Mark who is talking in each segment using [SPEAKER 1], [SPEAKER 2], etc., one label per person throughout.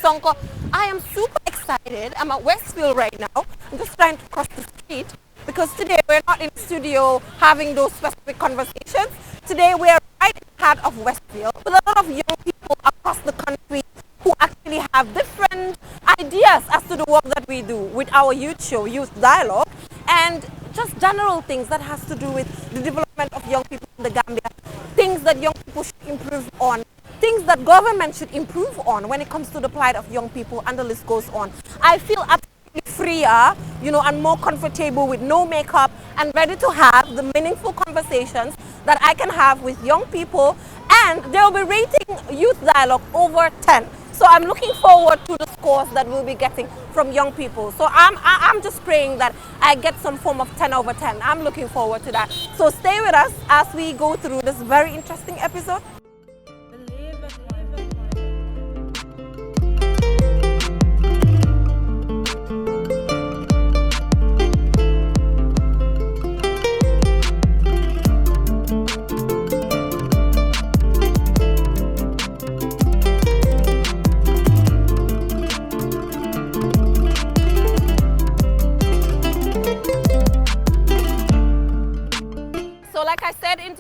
[SPEAKER 1] Sonko. I am super excited. I'm at Westfield right now. I'm just trying to cross the street because today we're not in the studio having those specific conversations. Today we're right in the heart of Westfield with a lot of young people across the country who actually have different ideas as to the work that we do with our youth show, Youth Dialogue, and just general things that has to do with the development of young people in the Gambia, things that young people should improve on, things that government should improve on when it comes to the plight of young people, and the list goes on. I feel absolutely freer, and more comfortable with no makeup and ready to have the meaningful conversations that I can have with young people, and they'll be rating Youth Dialogue over 10. So I'm looking forward to the scores that we'll be getting from young people. So I'm just praying that I get some form of 10 over 10. I'm looking forward to that. So stay with us as we go through this very interesting episode.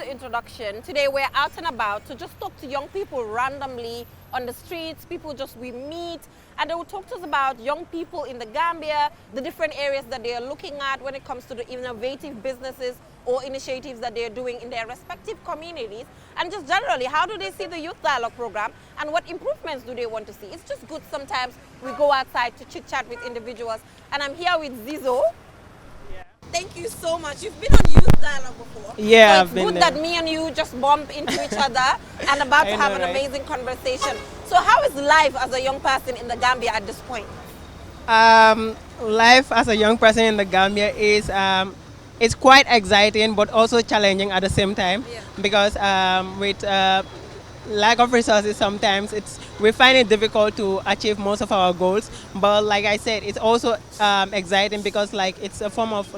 [SPEAKER 1] Introduction. Today we're out and about to just talk to young people randomly on the streets, people we meet, and they will talk to us about young people in the Gambia, the different areas that they are looking at when it comes to the innovative businesses or initiatives that they are doing in their respective communities, and just generally how do they see the Youth Dialogue program and what improvements do they want to see. It's just good sometimes we go outside to chit chat with individuals, and I'm here with Zizo. Thank you so much. You've been on Youth Dialogue before.
[SPEAKER 2] Yeah,
[SPEAKER 1] so it's good that me and you just bump into each other and about to have an amazing conversation. So how is life as a young person in the Gambia at this point?
[SPEAKER 2] Life as a young person in the Gambia is it's quite exciting but also challenging at the same time, because with lack of resources sometimes we find it difficult to achieve most of our goals, but like I said, it's also exciting because it's a form of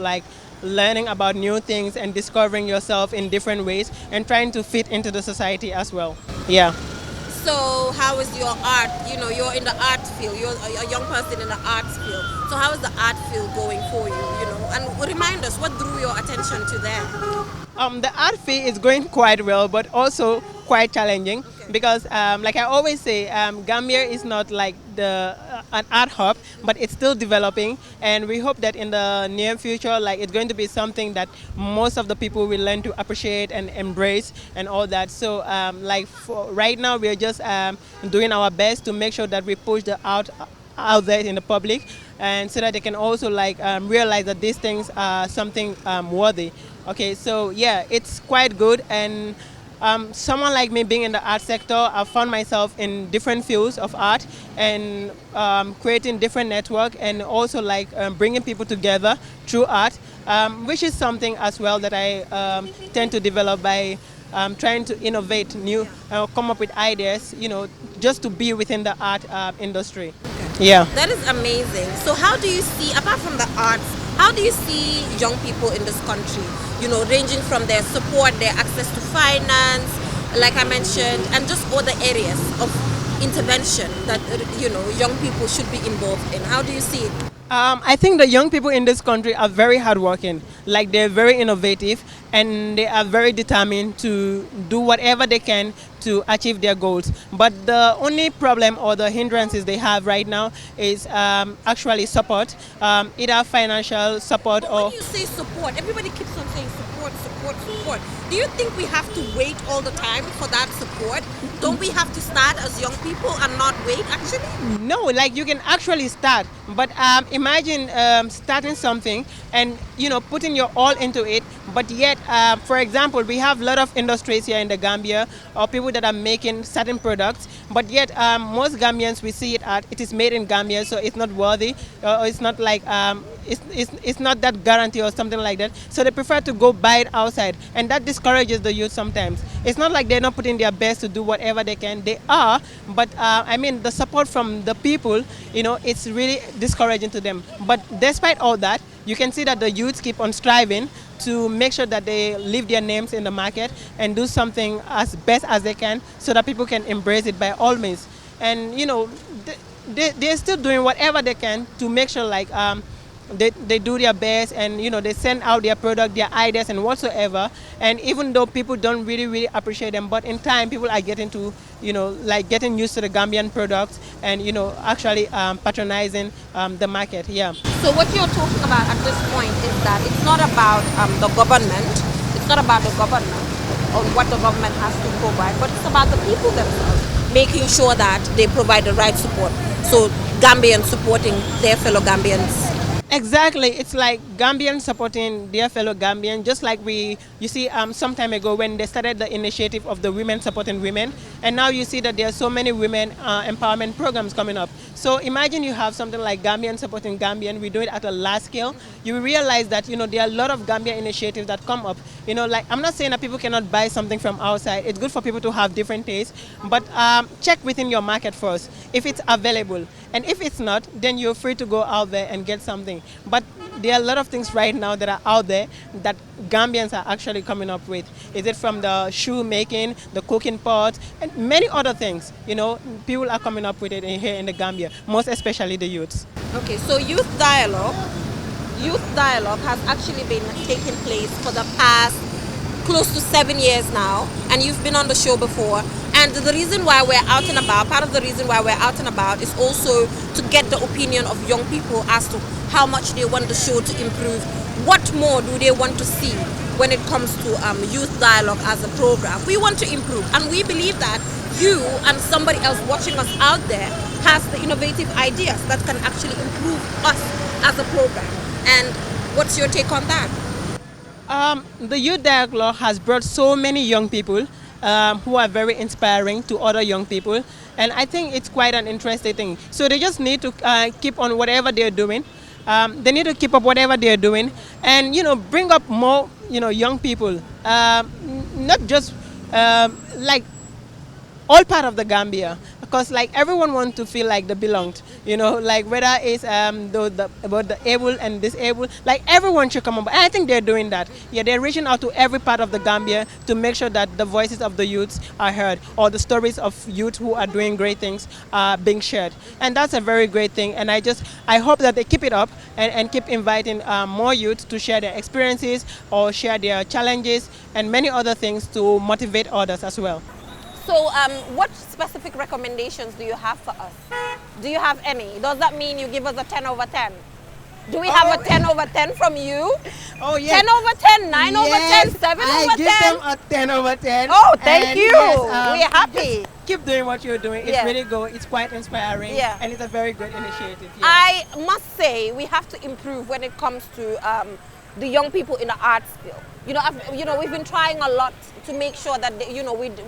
[SPEAKER 2] learning about new things and discovering yourself in different ways and trying to fit into the society as well.
[SPEAKER 1] So how is your art? You're in the art field, you're a young person in the arts field, so how is the art field going for you? And remind us, what drew your attention to that?
[SPEAKER 2] The art field is going quite well, but also quite challenging, because like I always say, Gambia is not like an art hub, but it's still developing, and we hope that in the near future it's going to be something that most of the people will learn to appreciate and embrace and all that. So for right now we're just doing our best to make sure that we push the art out there in the public, and so that they can also realize that these things are something worthy. So yeah, it's quite good, and someone like me being in the art sector, I've found myself in different fields of art and creating different network, and also bringing people together through art, which is something as well that I tend to develop by trying to innovate new, come up with ideas, just to be within the art industry.
[SPEAKER 1] That is amazing. So how do you see, apart from the arts, how do you see young people in this country, ranging from their support, their access to finance, like I mentioned, and just other areas of intervention that, young people should be involved in? How do you see it?
[SPEAKER 2] I think the young people in this country are very hardworking. They're very innovative, and they are very determined to do whatever they can to achieve their goals. But the only problem or the hindrances they have right now is actually support, either financial support
[SPEAKER 1] but
[SPEAKER 2] or...
[SPEAKER 1] When you say support, everybody keeps on saying support, support, support. Do you think we have to wait all the time for that support? Don't we have to start as young people and not wait, actually?
[SPEAKER 2] No, you can actually start, but imagine starting something and putting your all into it, but yet for example, we have a lot of industries here in the Gambia, or people that are making certain products, but yet most Gambians, we see it is made in Gambia, so it's not worthy, or it's not it's not that guarantee or something like that, so they prefer to go buy it outside, and that discourages the youth sometimes. It's not like they're not putting their best to do whatever they can, they are, but the support from the people, it's really discouraging to them. But despite all that, you can see that the youths keep on striving to make sure that they leave their names in the market and do something as best as they can, so that people can embrace it by all means. And they're still doing whatever they can to make sure like they do their best, and they send out their product, their ideas and whatsoever. And even though people don't really appreciate them, but in time people are getting to like getting used to the Gambian products, and actually patronizing the market. Yeah.
[SPEAKER 1] So what you're talking about at this point is that it's not about the government, it's not about the government or what the government has to provide, but it's about the people themselves making sure that they provide the right support. So Gambians supporting their fellow Gambians.
[SPEAKER 2] Exactly, it's like Gambians supporting their fellow Gambian, just like you see, some time ago when they started the initiative of the women supporting women, and now you see that there are so many women empowerment programs coming up. So imagine you have something like Gambian supporting Gambian. We do it at a large scale. You realize that there are a lot of Gambia initiatives that come up. Like I'm not saying that people cannot buy something from outside. It's good for people to have different tastes, but check within your market first if it's available, and if it's not, then you're free to go out there and get something. But there are a lot of things right now that are out there that Gambians are actually coming up with. Is it from the shoe making, the cooking pot, and many other things? People are coming up with it here in the Gambia, most especially the youths.
[SPEAKER 1] Okay, so youth dialogue has actually been taking place for the past close to 7 years now, and you've been on the show before. And the reason why we're out and about, part of the reason why we're out and about is also to get the opinion of young people as to how much they want the show to improve. What more do they want to see when it comes to youth dialogue as a program? We want to improve, and we believe that you and somebody else watching us out there has the innovative ideas that can actually improve us as a program. And what's your take on that?
[SPEAKER 2] The youth dialogue has brought so many young people who are very inspiring to other young people, and I think it's quite an interesting thing. So they just need to keep on whatever they're doing. They need to keep up whatever they're doing, and bring up more young people, not just like all part of the Gambia, because like everyone wants to feel like they belonged, like whether it's about the able and disabled, like everyone should come up. And I think they're doing that. Yeah, they're reaching out to every part of the Gambia to make sure that the voices of the youths are heard, or the stories of youth who are doing great things are being shared. And that's a very great thing. And I hope that they keep it up, and keep inviting more youth to share their experiences or share their challenges and many other things to motivate others as well.
[SPEAKER 1] So what specific recommendations do you have for us? Do you have any? Does that mean you give us a 10 over 10? Do we have a 10 over 10 from you?
[SPEAKER 2] Oh, yes.
[SPEAKER 1] 10 over 10, 9 over 10, 7 over 10?
[SPEAKER 2] I give them a 10 over 10.
[SPEAKER 1] Oh, thank you.
[SPEAKER 2] Yes,
[SPEAKER 1] we're happy.
[SPEAKER 2] Keep doing what you're doing. It's
[SPEAKER 1] Yeah.
[SPEAKER 2] really good. It's quite inspiring.
[SPEAKER 1] Yeah.
[SPEAKER 2] And it's a very good initiative. Yeah.
[SPEAKER 1] I must say we have to improve when it comes to the young people in the arts field. We've been trying a lot to make sure that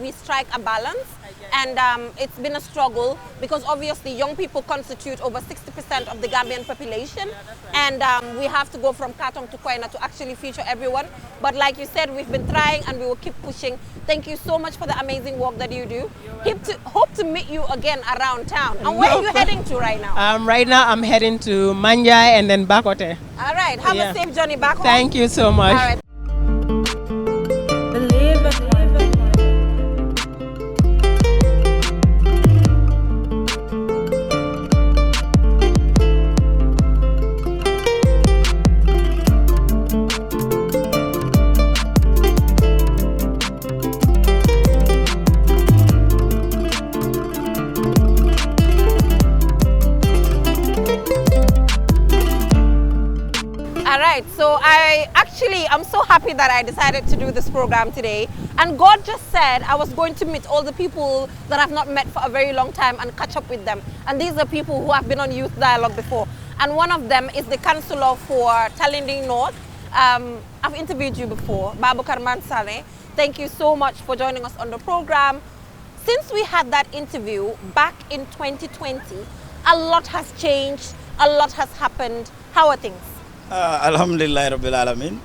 [SPEAKER 1] we strike a balance, and it's been a struggle because obviously young people constitute over 60% of the Gambian population, and we have to go from Katong to Koina to actually feature everyone. But like you said, we've been trying and we will keep pushing. Thank you so much for the amazing work that you do. Hope to meet you again around town. And where are you heading to right now?
[SPEAKER 2] Right now I'm heading to Manjai and then Bakote.
[SPEAKER 1] All right, have a safe journey back home.
[SPEAKER 2] Thank you so much.
[SPEAKER 1] All right. So I'm so happy that I decided to do this program today, and God just said I was going to meet all the people that I've not met for a very long time and catch up with them. And these are people who have been on Youth Dialogue before, and one of them is the councillor for Talinding North. I've interviewed you before, Babukar Mansane. Thank you so much for joining us on the program. Since we had that interview back in 2020, a lot has changed, a lot has happened. How are things?
[SPEAKER 3] Alhamdulillah Rabbil Alamin.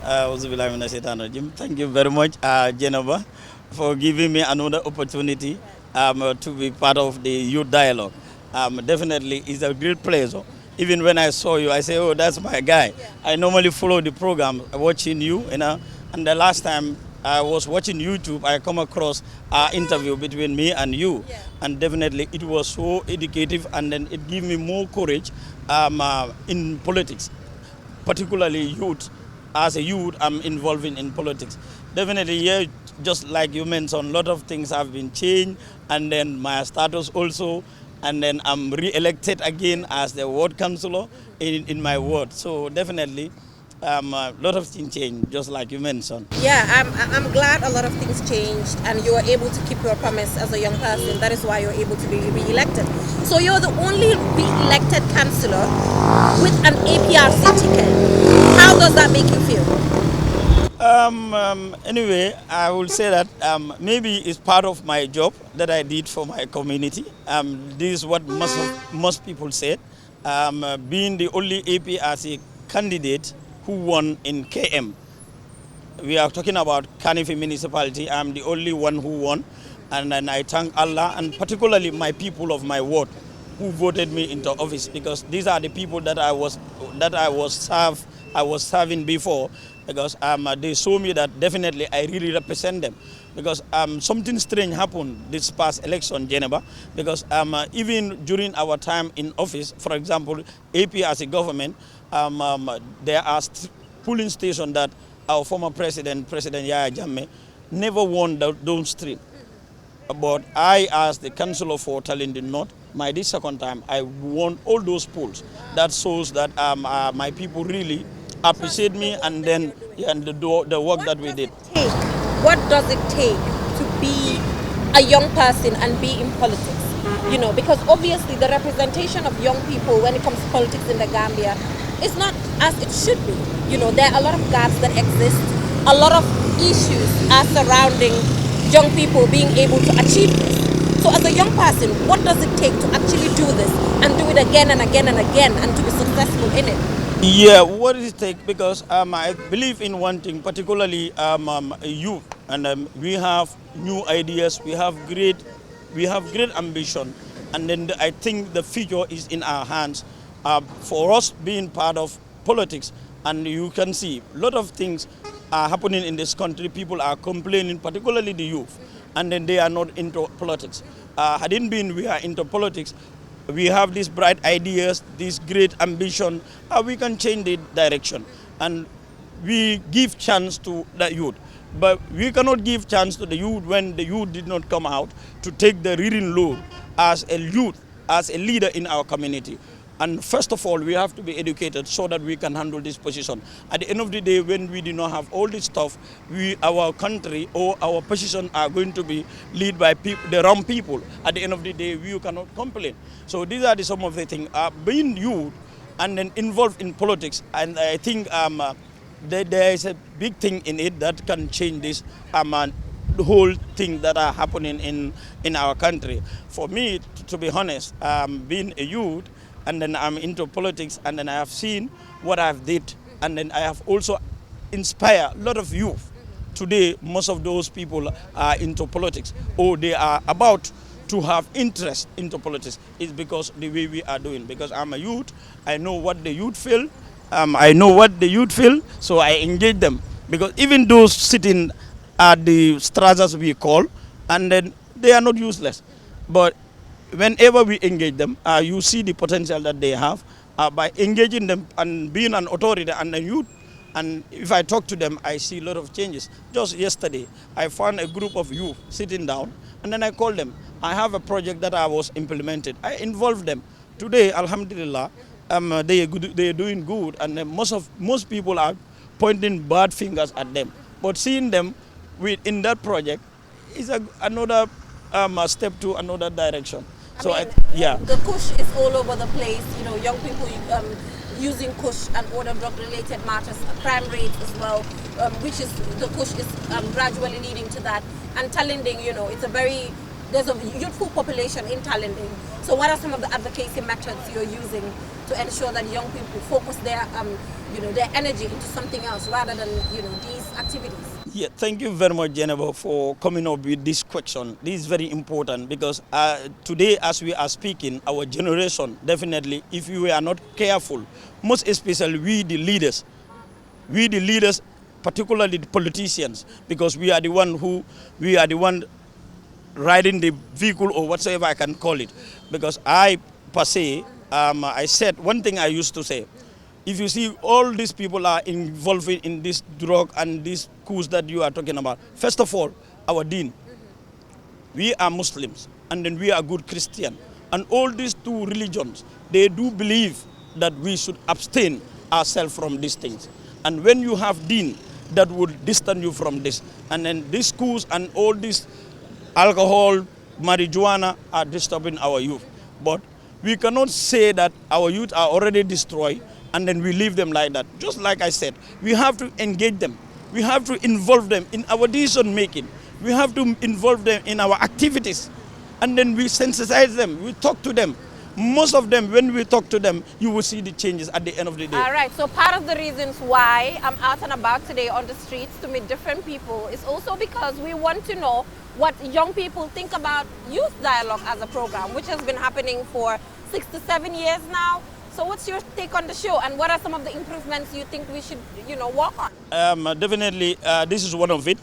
[SPEAKER 3] Thank you very much, Jenova, for giving me another opportunity to be part of the Youth Dialogue. Definitely, it's a great pleasure. Even when I saw you, I say, oh, that's my guy. I normally follow the program, watching you, and the last time I was watching YouTube. I come across an interview between me and you, and definitely it was so educative, and then it gave me more courage in politics, particularly youth. As a youth, I'm involved in politics. Definitely, yeah, just like you mentioned, a lot of things have been changed, and then my status also, and then I'm re-elected again as the ward councillor in my ward. So definitely, a lot of things changed, just like you mentioned.
[SPEAKER 1] Yeah, I'm glad a lot of things changed and you were able to keep your promise as a young person. That is why you're able to be re-elected. So you're the only re-elected councillor with an APRC ticket. How does that make you feel?
[SPEAKER 3] Anyway, I will say that maybe it's part of my job that I did for my community. This is what most people said. Being the only APRC candidate who won in KM. We are talking about Kanifi municipality. I'm the only one who won. And then I thank Allah and particularly my people of my ward who voted me into office, because these are the people that I was serving before, because they saw me that definitely I really represent them, because something strange happened this past election, Geneva, because even during our time in office, for example, AP as a government, there are polling stations that our former president, President Yaya Jammeh, never won those streets. But I, as the councillor for Talindi North, this second time, I won all those polls. That shows that my people really appreciate me, and then and the work that we did.
[SPEAKER 1] What does it take to be a young person and be in politics? You know, because obviously the representation of young people when it comes to politics in the Gambia is not as it should be. You know, there are a lot of gaps that exist. A lot of issues are surrounding young people being able to achieve this. So as a young person, what does it take to actually do this and do it again and again and again and to be successful in it?
[SPEAKER 3] Yeah, what does it take? Because I believe in one thing, particularly youth, and we have new ideas, we have great ambition, and then I think the future is in our hands. For us being part of politics, and you can see a lot of things are happening in this country. People are complaining, particularly the youth, and then they are not into politics. Hadn't been we are into politics, we have these bright ideas, this great ambition, we can change the direction. And we give chance to the youth. But we cannot give chance to the youth when the youth did not come out to take the reading load as a youth, as a leader in our community. And first of all, we have to be educated so that we can handle this position. At the end of the day, when we do not have all this stuff, our country or our position are going to be led by the wrong people. At the end of the day, we cannot complain. So these are some of the things. Being youth and then involved in politics, and I think there is a big thing in it that can change this the whole thing that are happening in our country. For me, to be honest, being a youth, and then I'm into politics, and then I have seen what I've did, and then I have also inspired a lot of youth. Today, most of those people are into politics, or they are about to have interest into politics. It's because the way we are doing. Because I'm a youth, I know what the youth feel. So I engage them. Because even those sitting at the strazas we call, and then they are not useless. But whenever we engage them, you see the potential that they have by engaging them and being an authority and a youth. And if I talk to them, I see a lot of changes. Just yesterday, I found a group of youth sitting down, and then I called them. I have a project that I was implemented. I involved them. Today, alhamdulillah, they are doing good, and most people are pointing bad fingers at them. But seeing them in that project is another step to another direction.
[SPEAKER 1] The kush is all over the place. You know, young people using kush and other drug-related matters, crime rates as well, which is the kush is gradually leading to that. And Talinding, you know, there's a youthful population in Talinding. So, what are some of the advocacy methods you're using to ensure that young people focus their energy into something else rather than these activities?
[SPEAKER 3] Yeah, thank you very much, Jennifer, for coming up with this question. This is very important because today, as we are speaking, our generation, definitely, if we are not careful, most especially we the leaders particularly the politicians, because we are the one riding the vehicle or whatsoever I can call it. Because I, per se, I said one thing I used to say. If you see all these people are involved in this drug and these coups that you are talking about, first of all, our deen. We are Muslims, and then we are good Christian. And all these two religions, they do believe that we should abstain ourselves from these things. And when you have deen, that would distance you from this. And then these schools and all this alcohol, marijuana are disturbing our youth. But we cannot say that our youth are already destroyed and then we leave them like that. Just like I said, we have to engage them. We have to involve them in our decision making. We have to involve them in our activities. And then we sensitize them, we talk to them. Most of them, when we talk to them, you will see the changes at the end of the day.
[SPEAKER 1] All right, so part of the reasons why I'm out and about today on the streets to meet different people is also because we want to know what young people think about Youth Dialogue as a program, which has been happening for 6 to 7 years now. So what's your take on the show, and what are some of the improvements you think we should, work on?
[SPEAKER 3] Definitely, this is one of it.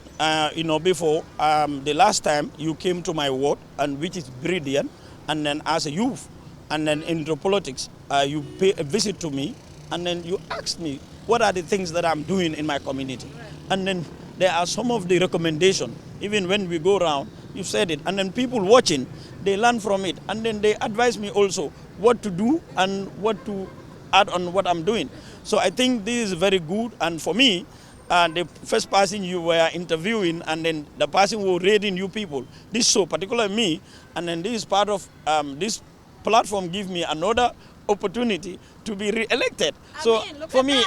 [SPEAKER 3] Before, the last time you came to my ward, and which is brilliant, and then as a youth, and then into politics, you pay a visit to me, and then you asked me, what are the things that I'm doing in my community? And then there are some of the recommendations, even when we go around, you said it, and then people watching, they learn from it, and then they advise me also what to do and what to add on what I'm doing. So I think this is very good, and for me, the first person you were interviewing, and then the person who rating you people, this show, particularly me, and then this is part of this platform give me another opportunity to be re-elected. So for me,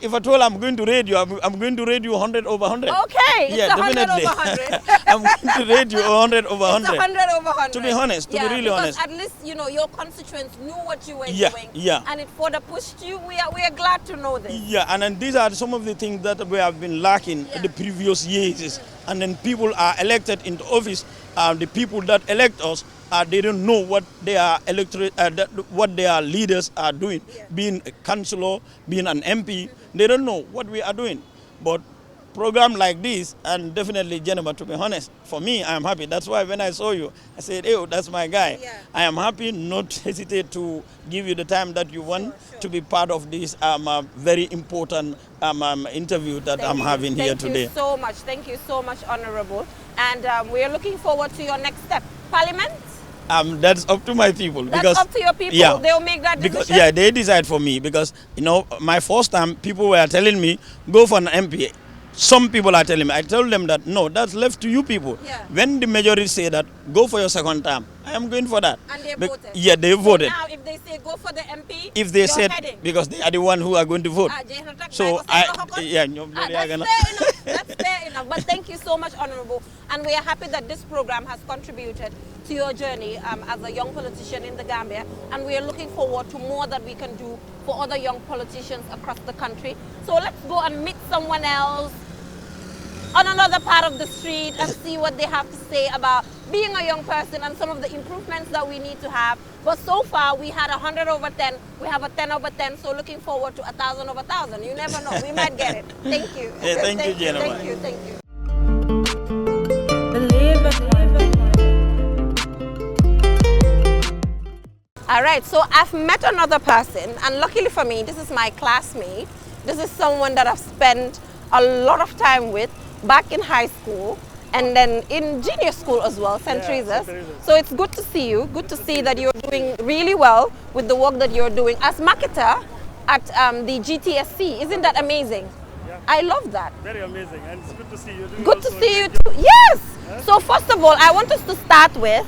[SPEAKER 3] if at all I'm going to rate you, I'm going to rate you 100 over 100.
[SPEAKER 1] Okay,
[SPEAKER 3] yeah,
[SPEAKER 1] it's 100
[SPEAKER 3] definitely.
[SPEAKER 1] over 100.
[SPEAKER 3] I'm going to rate you 100 over 100.
[SPEAKER 1] It's 100 over 100.
[SPEAKER 3] To be honest, to be really honest.
[SPEAKER 1] At least, your constituents knew what you were
[SPEAKER 3] Yeah,
[SPEAKER 1] doing.
[SPEAKER 3] yeah.
[SPEAKER 1] And it further pushed you. We are glad to know this.
[SPEAKER 3] Yeah, and then these are some of the things that we have been lacking in the previous years. And then people are elected into office. The people that elect us, they don't know what their what their leaders are doing. Being a councillor, being an MP, they don't know what we are doing. But program like this, and definitely Jennifer, to be honest, for me, I am happy. That's why when I saw you, I said, hey, that's my guy. Yeah. I am happy, not hesitate to give you the time that you want to be part of this very important interview that I'm having here today.
[SPEAKER 1] Thank you so much, Honorable. And we are looking forward to your next step. Parliament?
[SPEAKER 3] That's up to my people.
[SPEAKER 1] That's up to your people? Yeah. They'll make that decision?
[SPEAKER 3] Yeah, they decide for me. Because, my first time, people were telling me, go for an MP. Some people are telling me, I tell them that, no, that's left to you people. Yeah. When the majority say that, go for your second term, I am going for that.
[SPEAKER 1] And they voted?
[SPEAKER 3] Yeah, they voted.
[SPEAKER 1] Now, if they say go for the MP,
[SPEAKER 3] if they said, heading. Because they are the one who are going to vote. So,
[SPEAKER 1] that's fair enough. That's fair enough. But thank you so much, Honorable. And we are happy that this program has contributed to your journey as a young politician in the Gambia. And we are looking forward to more that we can do for other young politicians across the country. So let's go and meet someone else on another part of the street and see what they have to say about being a young person and some of the improvements that we need to have. But so far, we had 100 over 10. We have a 10 over 10, so looking forward to 1,000 over 1,000. You never know. We might get it. Thank you.
[SPEAKER 3] Yeah, thank you, Jennifer.
[SPEAKER 1] Thank you. Thank you. All right, so I've met another person, and luckily for me, this is my classmate. This is someone that I've spent a lot of time with back in high school and then in junior school as well, St. Teresa's. So it's good to see you. Good to see that you're doing really well with the work that you're doing as marketer at the GTSC. Isn't that amazing? Yeah. I love that.
[SPEAKER 4] Very amazing, and it's good to see you.
[SPEAKER 1] Good to see you too. Yes. Huh? So first of all, I want us to start with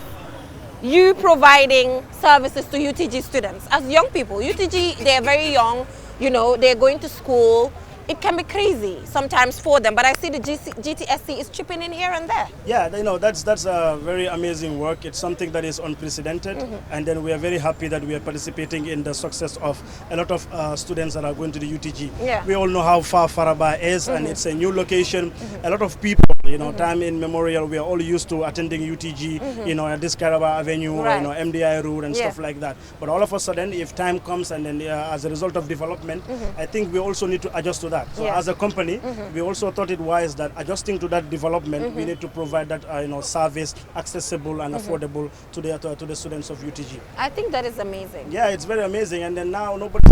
[SPEAKER 1] you providing services to UTG students. As young people, UTG, they're very young, they're going to school. It can be crazy sometimes for them, but I see the GTSC is chipping in here and there.
[SPEAKER 4] Yeah, that's a very amazing work. It's something that is unprecedented, and then we are very happy that we are participating in the success of a lot of students that are going to the UTG. Yeah. We all know how far Faraba is, and it's a new location. A lot of people, You know, time in memorial, we are all used to attending UTG, you know, at this Caraba Avenue, or, you know, MDI route and stuff like that. But all of a sudden, if time comes and then as a result of development, I think we also need to adjust to that. So as a company, we also thought it wise that adjusting to that development, we need to provide that, you know, service accessible and affordable to the students of UTG.
[SPEAKER 1] I think that is amazing.
[SPEAKER 4] Yeah, it's very amazing. And then now nobody,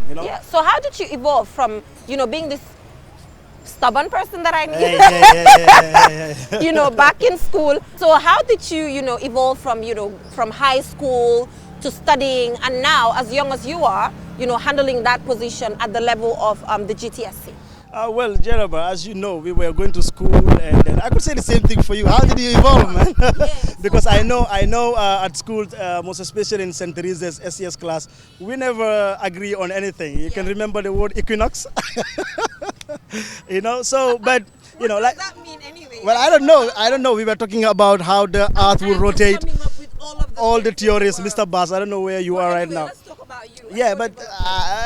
[SPEAKER 4] you know.
[SPEAKER 1] Yeah. So how did you evolve from, you know, being this stubborn person that I knew, you know, back in school? So how did you, you know, evolve from, you know, from high school to studying, and now, as young as you are, you know, handling that position at the level of the GTSC?
[SPEAKER 4] Well, Jeraba, as you know, we were going to school, and I could say the same thing for you. How did you evolve, man? Because I know at school, most especially in St. Teresa's SES class, we never agree on anything. You can remember the word equinox? You know, so, but, you know, like,
[SPEAKER 1] What does that mean anyway?
[SPEAKER 4] well, I don't know. We were talking about how the earth will rotate, all the theories, Mr. Bass. I don't know where you are right now.
[SPEAKER 1] Let's talk about you.
[SPEAKER 4] Yeah, but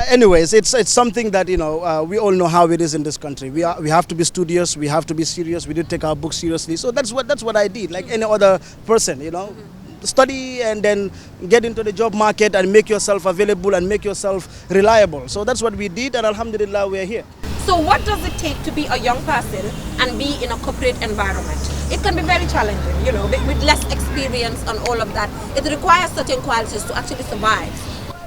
[SPEAKER 4] anyways, it's something that, you know, we all know how it is in this country. We have to be studious, we have to be serious. We did take our books seriously. So that's what I did, like any other person, you know. Study and then get into the job market and make yourself available and make yourself reliable. So that's what we did, and alhamdulillah, we're here.
[SPEAKER 1] So what does it take to be a young person and be in a corporate environment? It can be very challenging, you know, with less experience and all of that. It requires certain qualities to actually survive.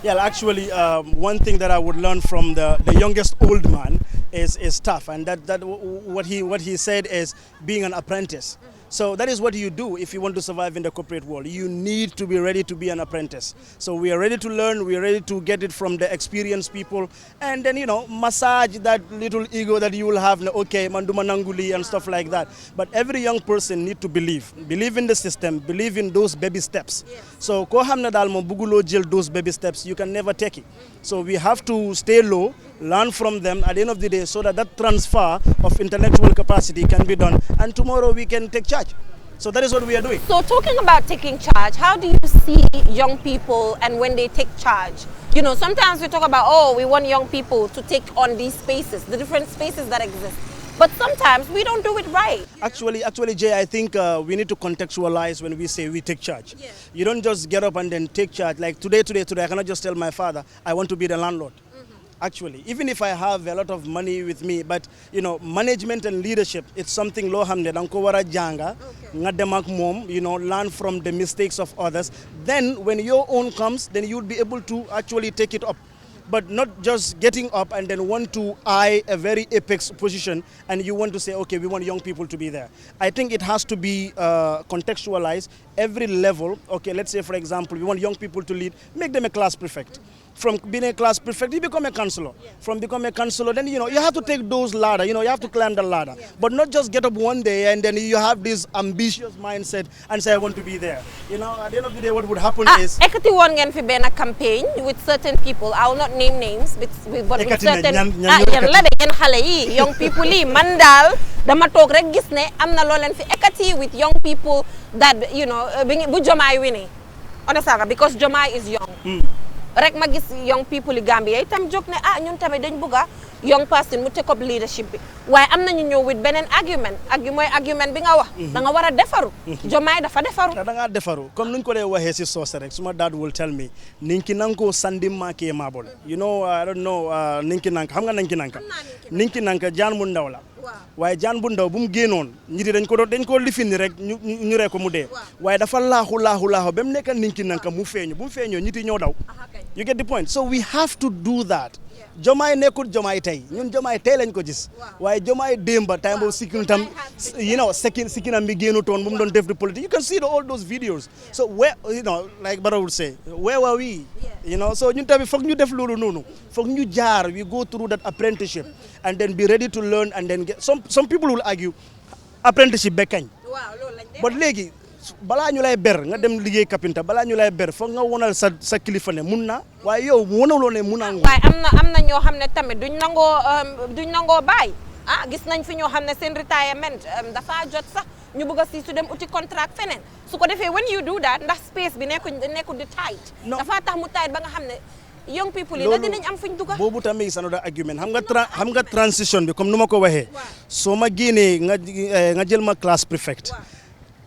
[SPEAKER 4] Yeah, actually, one thing that I would learn from the youngest old man is tough, and that what he said is being an apprentice. So that is what you do if you want to survive in the corporate world. You need to be ready to be an apprentice. So we are ready to learn, we are ready to get it from the experienced people, and then, you know, massage that little ego that you will have, okay, manduma nanguli and stuff like that. But every young person need to believe in the system, believe in those baby steps. So ko hamna dal mo bugulo jël those baby steps, you can never take it. So we have to stay low, learn from them at the end of the day, so that transfer of intellectual capacity can be done, and tomorrow we can take charge. So that is what we are doing.
[SPEAKER 1] So talking about taking charge, how do you see young people and when they take charge? You know, sometimes we talk about, oh, we want young people to take on these spaces, the different spaces that exist. But sometimes we don't do it right.
[SPEAKER 4] Actually, Jay, I think we need to contextualize when we say we take charge.
[SPEAKER 1] Yeah.
[SPEAKER 4] You don't just get up and then take charge. Like today, I cannot just tell my father, I want to be the landlord. Actually, even if I have a lot of money with me, but, you know, management and leadership, it's something lo hamne dang ko wara janga, nga dem ak mom, you know, learn from the mistakes of others. Then when your own comes, then you'll be able to actually take it up. But not just getting up and then want to eye a very apex position and you want to say, okay, we want young people to be there. I think it has to be contextualized every level. Okay, let's say, for example, we want young people to lead, make them a class prefect. From being a class prefect, you become a counselor. From becoming a counselor, then, you know, you have to take those ladder, you know, you have to climb the ladder. But not just get up one day and then you have this ambitious mindset and say, I want to be there. You know, at the end of the day, what would happen is...
[SPEAKER 1] Ekati won ngeen fi benn campaign with certain people. I will not name names, but with certain... young people yi. Man dal, dama tok rek gis ne, amna lo len fi ekati with young people that, you know, bu Jomai winning. Understand? Because Jomai is young. Rek ma gis young people in Gambia itam jóg ne ñun tamit dañ bëgga young person mu take up leadership bi waaye am nañu ñëw with beneen argument argument bi nga wax da nga war a defaru Jomaay dafa defaru
[SPEAKER 4] da nga defaru comme nuñ ko dee waxee si soose rek suma dad will tell me ninki nanko sandim ma ke mabol, you know, I don't know, ninki nanka xam nga ninki nanka jaan mu ndaw la waaye jaan bu ndaw bu mu génnoon ñiti dañ ko lifini rek ñu ree ko mu dee waaye dafa laaxu ba mu nekk ninki nanka mu feeñu bu mu feeñoo ñiti ñoo daw. You get the point? So we have to do that. Jomaay nekkul Jomaay tey ñun Jomaay tey lañ ko gis waaye Jomaay démba time boobu sikkin tam, you know, sikkinam bi génnu toon bu mu doon def the politics. You can see all those videos. So where, you know, like Bara would say, where were we? You know, so ñun tamit foog ñu def loolu noonu foog ñu jaar, we go through that apprenticeship and then be ready to learn and then get some people will argue apprenticeship be kañ but léegi balaa ñu lay ber nga dem liggéey kapinta balaa ñu lay ber foog nga wonal sa kilifa ne mun na waaye yow wonaloo ne mun naa
[SPEAKER 1] waaye am na ñoo xam ne tamit duñ nangoo bàyyi gis nañ fi ñoo xam ne seen retirement dafa jot sax ñu bëgg a si su dem uti contract feneen su ko defee when you do that ndax space bi nekkul di tight dafa tax mu tight ba nga xam ne young people yi da dinañ am fuñ dugga.
[SPEAKER 4] boobu tamit is another argument xam nga transition bi comme nu ma ko waxee. soo ma génnee nga jël ma class prefect.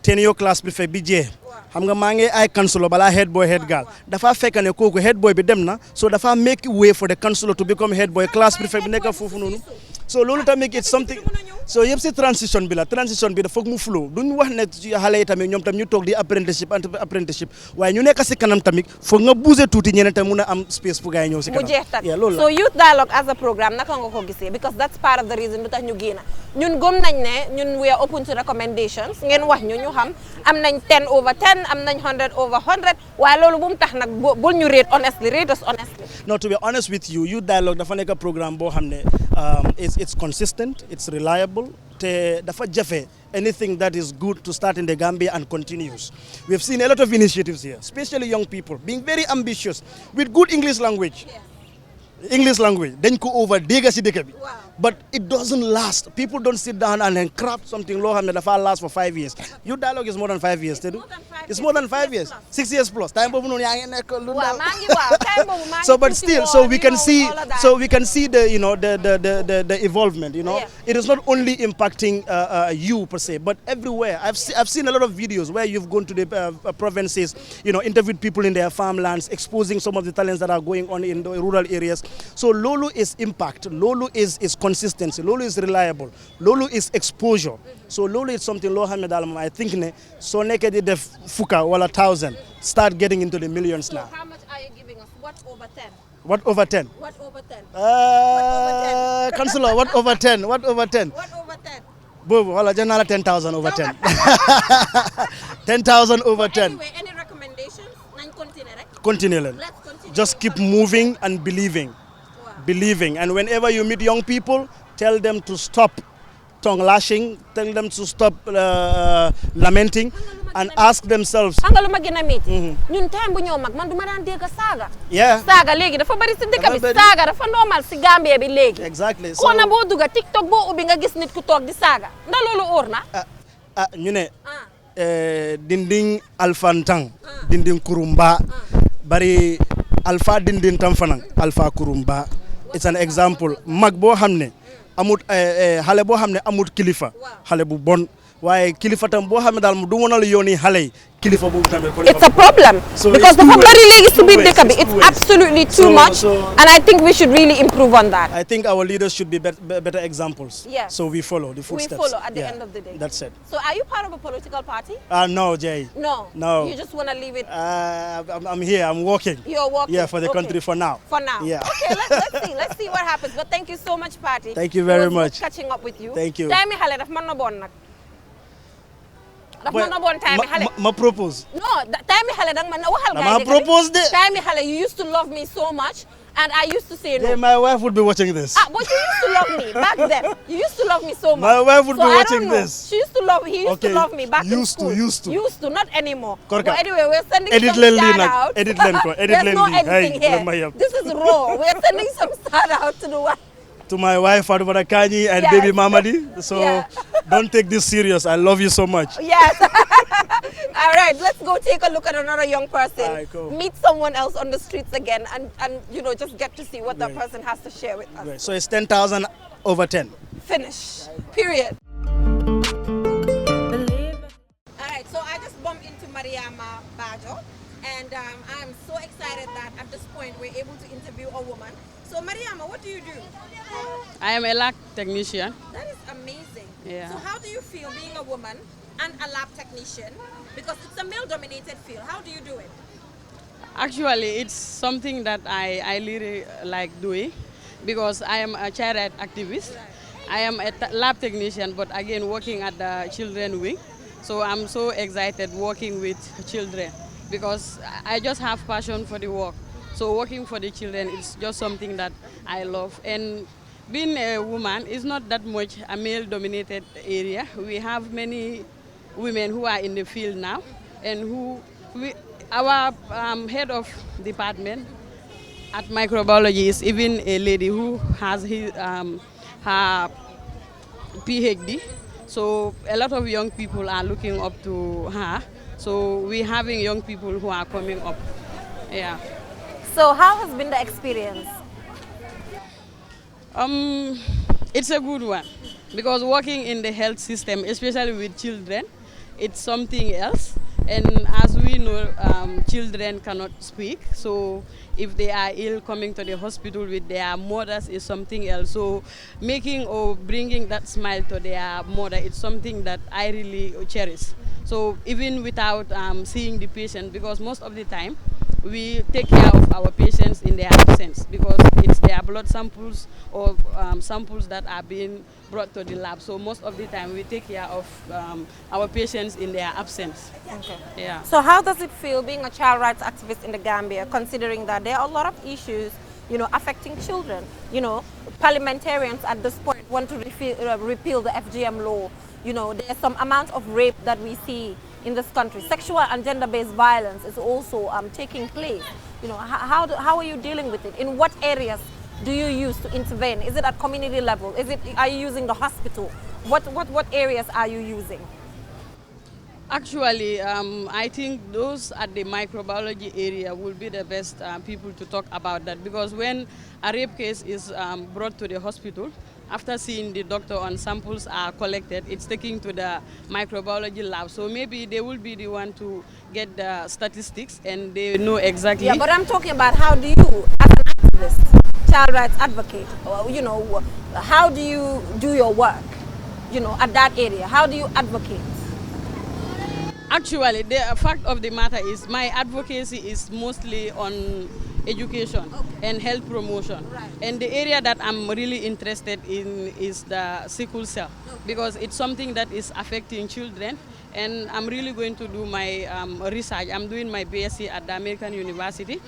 [SPEAKER 4] tenure class prefect bi jee. xam nga maa ngi ay councilor balaa head boy head girl dafa fekk ne kooku head boy bi dem na so dafa make way for the councilor to become head boy class prefect bi nekk foofu noonu. so loolu tamit it's something so yëpp si transition bi la transition bi da foog mu flow duñ wax ne xale yi tamit ñoom tam ñu toog di apprenticeship waaye ñu nekk si kanam tamit foog nga bouger tuuti ñeneen tamit mun a am space pour gars yi ñëw si kanam.
[SPEAKER 1] mu jeex tak
[SPEAKER 4] loolu la
[SPEAKER 1] so youth dialogue as a programme naka nga ko gisee because that's part of the reason lu tax ñu génn ñun gëm nañ ne ñun we are open to recommendations ngeen wax ñu xam am nañ 10 over 10 am nañ 100 over 100 waaye loolu bu mu tax nag bul ñu rate us honestly.
[SPEAKER 4] no to be honest with you youth dialogue dafa nekk programme boo xam ne it's consistent it's reliable te dafa jafe anything that is good to start in the Gambia and continues. We have seen a lot of initiatives here, especially young people being very ambitious with good English language. English language, then go over but it doesn't last. People don't sit down and then craft something low that lasts for 5 years. Your dialogue is more than 5 years. It's more than 5 years. 6 years plus. So but still, so we can see the evolvement, you know. Yeah. It is not only impacting you per se, but everywhere. I've seen a lot of videos where you've gone to the provinces, you know, interviewed people in their farmlands, exposing some of the talents that are going on in the rural areas. So Lolo is impact, Lolo is consistency, Lolo is reliable, Lolo is exposure. So Lolo is something I think ne so nekedi def fuka wala 1,000 start getting into the millions now.
[SPEAKER 1] So how much are you giving us? What over 10?
[SPEAKER 4] What over 10?
[SPEAKER 1] What over 10?
[SPEAKER 4] Councillor, what over 10? What over 10?
[SPEAKER 1] What over 10?
[SPEAKER 4] Bobo, wala janala 10,000 over 10. 10,000 over 10.
[SPEAKER 1] Anyway, any recommendations?
[SPEAKER 4] Continue.
[SPEAKER 1] Let's continue.
[SPEAKER 4] Just keep moving and believing. Wow. Believing. And whenever you meet young people, tell them to stop tongue lashing, tell them to stop lamenting, and ask themselves.
[SPEAKER 1] Ñun time bu ñëw mag man duma daan dégg saaga.
[SPEAKER 4] Yeah.
[SPEAKER 1] Saaga léegi dafa bari si dëkk bi saaga dafa normal si Gambia bi léegi.
[SPEAKER 4] Exactly.
[SPEAKER 1] Ko na boo dugga TikTok boo ubbi nga gis nit ku toog di saaga. Ndax loolu óor na.
[SPEAKER 4] Ñu ne dinding alfantang dinding kurumba bari alpha dinding tam fanang alpha kurumba. It's an example. Mag boo xam ne amut xale boo xam ne amut kilifa xale bu bon waaye kilifa tam boo xam ne daal du mënal yooni xale yi kilifa boobu tamit.
[SPEAKER 1] It's a problem because dafa bari léegi si biir dëkk bi. It's absolutely too much and I think we should really improve on that.
[SPEAKER 4] I think our leaders should be better exampple.
[SPEAKER 1] Yeah.
[SPEAKER 4] So we follow the footsteps.
[SPEAKER 1] We follow at the end of the day.
[SPEAKER 4] That's it.
[SPEAKER 1] So are you part of a political party?
[SPEAKER 4] No, Jay.
[SPEAKER 1] No. You just want to leave it.
[SPEAKER 4] I'm here. I'm working.
[SPEAKER 1] You're working.
[SPEAKER 4] Yeah, for the country for now.
[SPEAKER 1] For now.
[SPEAKER 4] Yeah.
[SPEAKER 1] Okay, let's see what happens. But thank you so much, Patty.
[SPEAKER 4] Thank you very much.
[SPEAKER 1] Catching up with you.
[SPEAKER 4] Thank you.
[SPEAKER 1] Time mi xale daf man na bon nak. Daf man na bon time mi xale.
[SPEAKER 4] Ma propose.
[SPEAKER 1] No, time mi xale dang man waxal gaay.
[SPEAKER 4] Ma propose de.
[SPEAKER 1] Time mi xale, you used to love me so much. And I used to say no.
[SPEAKER 4] Yeah, my wife would be watching this.
[SPEAKER 1] But you used to love me back then. You used to love me so much.
[SPEAKER 4] My wife would be watching this.
[SPEAKER 1] He used to love me back in school.
[SPEAKER 4] Used to,
[SPEAKER 1] not anymore.
[SPEAKER 4] Korka.
[SPEAKER 1] But anyway, we're sending some shout out.
[SPEAKER 4] Edit Lenko.
[SPEAKER 1] There's no editing here. This is raw. We're sending some shout out to the one.
[SPEAKER 4] To my wife, Fatuma Kanyi, and baby Mamadi. So don't take this serious. I love you so much.
[SPEAKER 1] Yes. All right, let's go take a look at another young person.
[SPEAKER 4] All right, cool.
[SPEAKER 1] Meet someone else on the streets again and you know, just get to see what that person has to share with us.
[SPEAKER 4] Right. So it's 10,000 over 10.
[SPEAKER 1] Finish. Period. All right, so I just bumped into Mariama Bajo and I'm so excited that at this point we're able to interview a woman. So Mariama, what do you do?
[SPEAKER 5] I am a lab technician.
[SPEAKER 1] That is amazing.
[SPEAKER 5] Yeah.
[SPEAKER 1] So how do you feel being a woman and a lab technician? Because it's a male-dominated field. How do you do it?
[SPEAKER 5] Actually, it's something that I really like doing because I am a child rights activist.
[SPEAKER 1] Right.
[SPEAKER 5] I am a lab technician, but again working at the children wing. So I'm so excited working with children because I just have passion for the work. So working for the children is just something that I love. And being a woman is not that much a male-dominated area. We have many women who are in the field now, and our head of department at microbiology is even a lady who has her PhD. So a lot of young people are looking up to her. So we're having young people who are coming up. Yeah.
[SPEAKER 1] So how has been the experience?
[SPEAKER 5] Um, it's a good one because working in the health system, especially with children, it's something else. And as we know, children cannot speak. So if they are ill, coming to the hospital with their mothers is something else. So making or bringing that smile to their mother, it's something that I really cherish. So even without seeing the patient, because most of the time we take care of our patients in their absence because it's their blood samples or samples that are being brought to the lab. So most of the time we take care of our patients in their absence.
[SPEAKER 1] Okay.
[SPEAKER 5] Yeah.
[SPEAKER 1] So how does it feel being a child rights activist in the Gambia, considering that there are a lot of issues, affecting children? Parliamentarians at this point want to repeal the FGM law. There's some amount of rape that we see in this country. Sexual and gender-based violence is also taking place. How are you dealing with it? In what areas do you use to intervene? Is it at community level? Are you using the hospital? What areas are you using?
[SPEAKER 5] Actually, I think those at the microbiology area will be the best people to talk about that because when a rape case is brought to the hospital, after seeing the doctor and samples are collected, it's taken to the microbiology lab. So maybe they will be the one to get the statistics and they know exactly.
[SPEAKER 1] Yeah, but I'm talking about how do you, as an activist, child rights advocate, how do you do your work, at that area? How do you advocate?
[SPEAKER 5] Actually, the fact of the matter is my advocacy is mostly on education and health promotion.
[SPEAKER 1] Right.
[SPEAKER 5] And the area that I'm really interested in is the sickle cell because it's something that is affecting children. And I'm really going to do my research. I'm doing my BSc at the American University.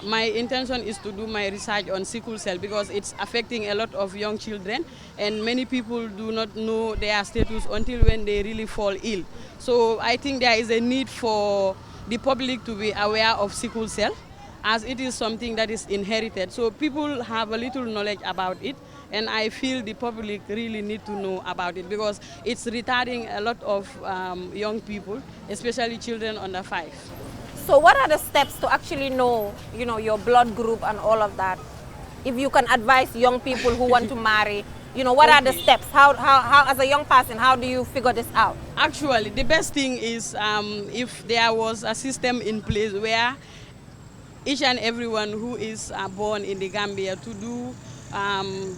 [SPEAKER 5] My intention is to do my research on sickle cell because it's affecting a lot of young children and many people do not know their status until when they really fall ill. So I think there is a need for the public to be aware of sickle cell as it is something that is inherited. So people have a little knowledge about it and I feel the public really need to know about it because it's retarding a lot of young people, especially children under 5.
[SPEAKER 1] So what are the steps to actually know, your blood group and all of that? If you can advise young people who want to marry, what are the steps? How, as a young person, how do you figure this out?
[SPEAKER 5] Actually, the best thing is if there was a system in place where each and everyone who is born in the Gambia to do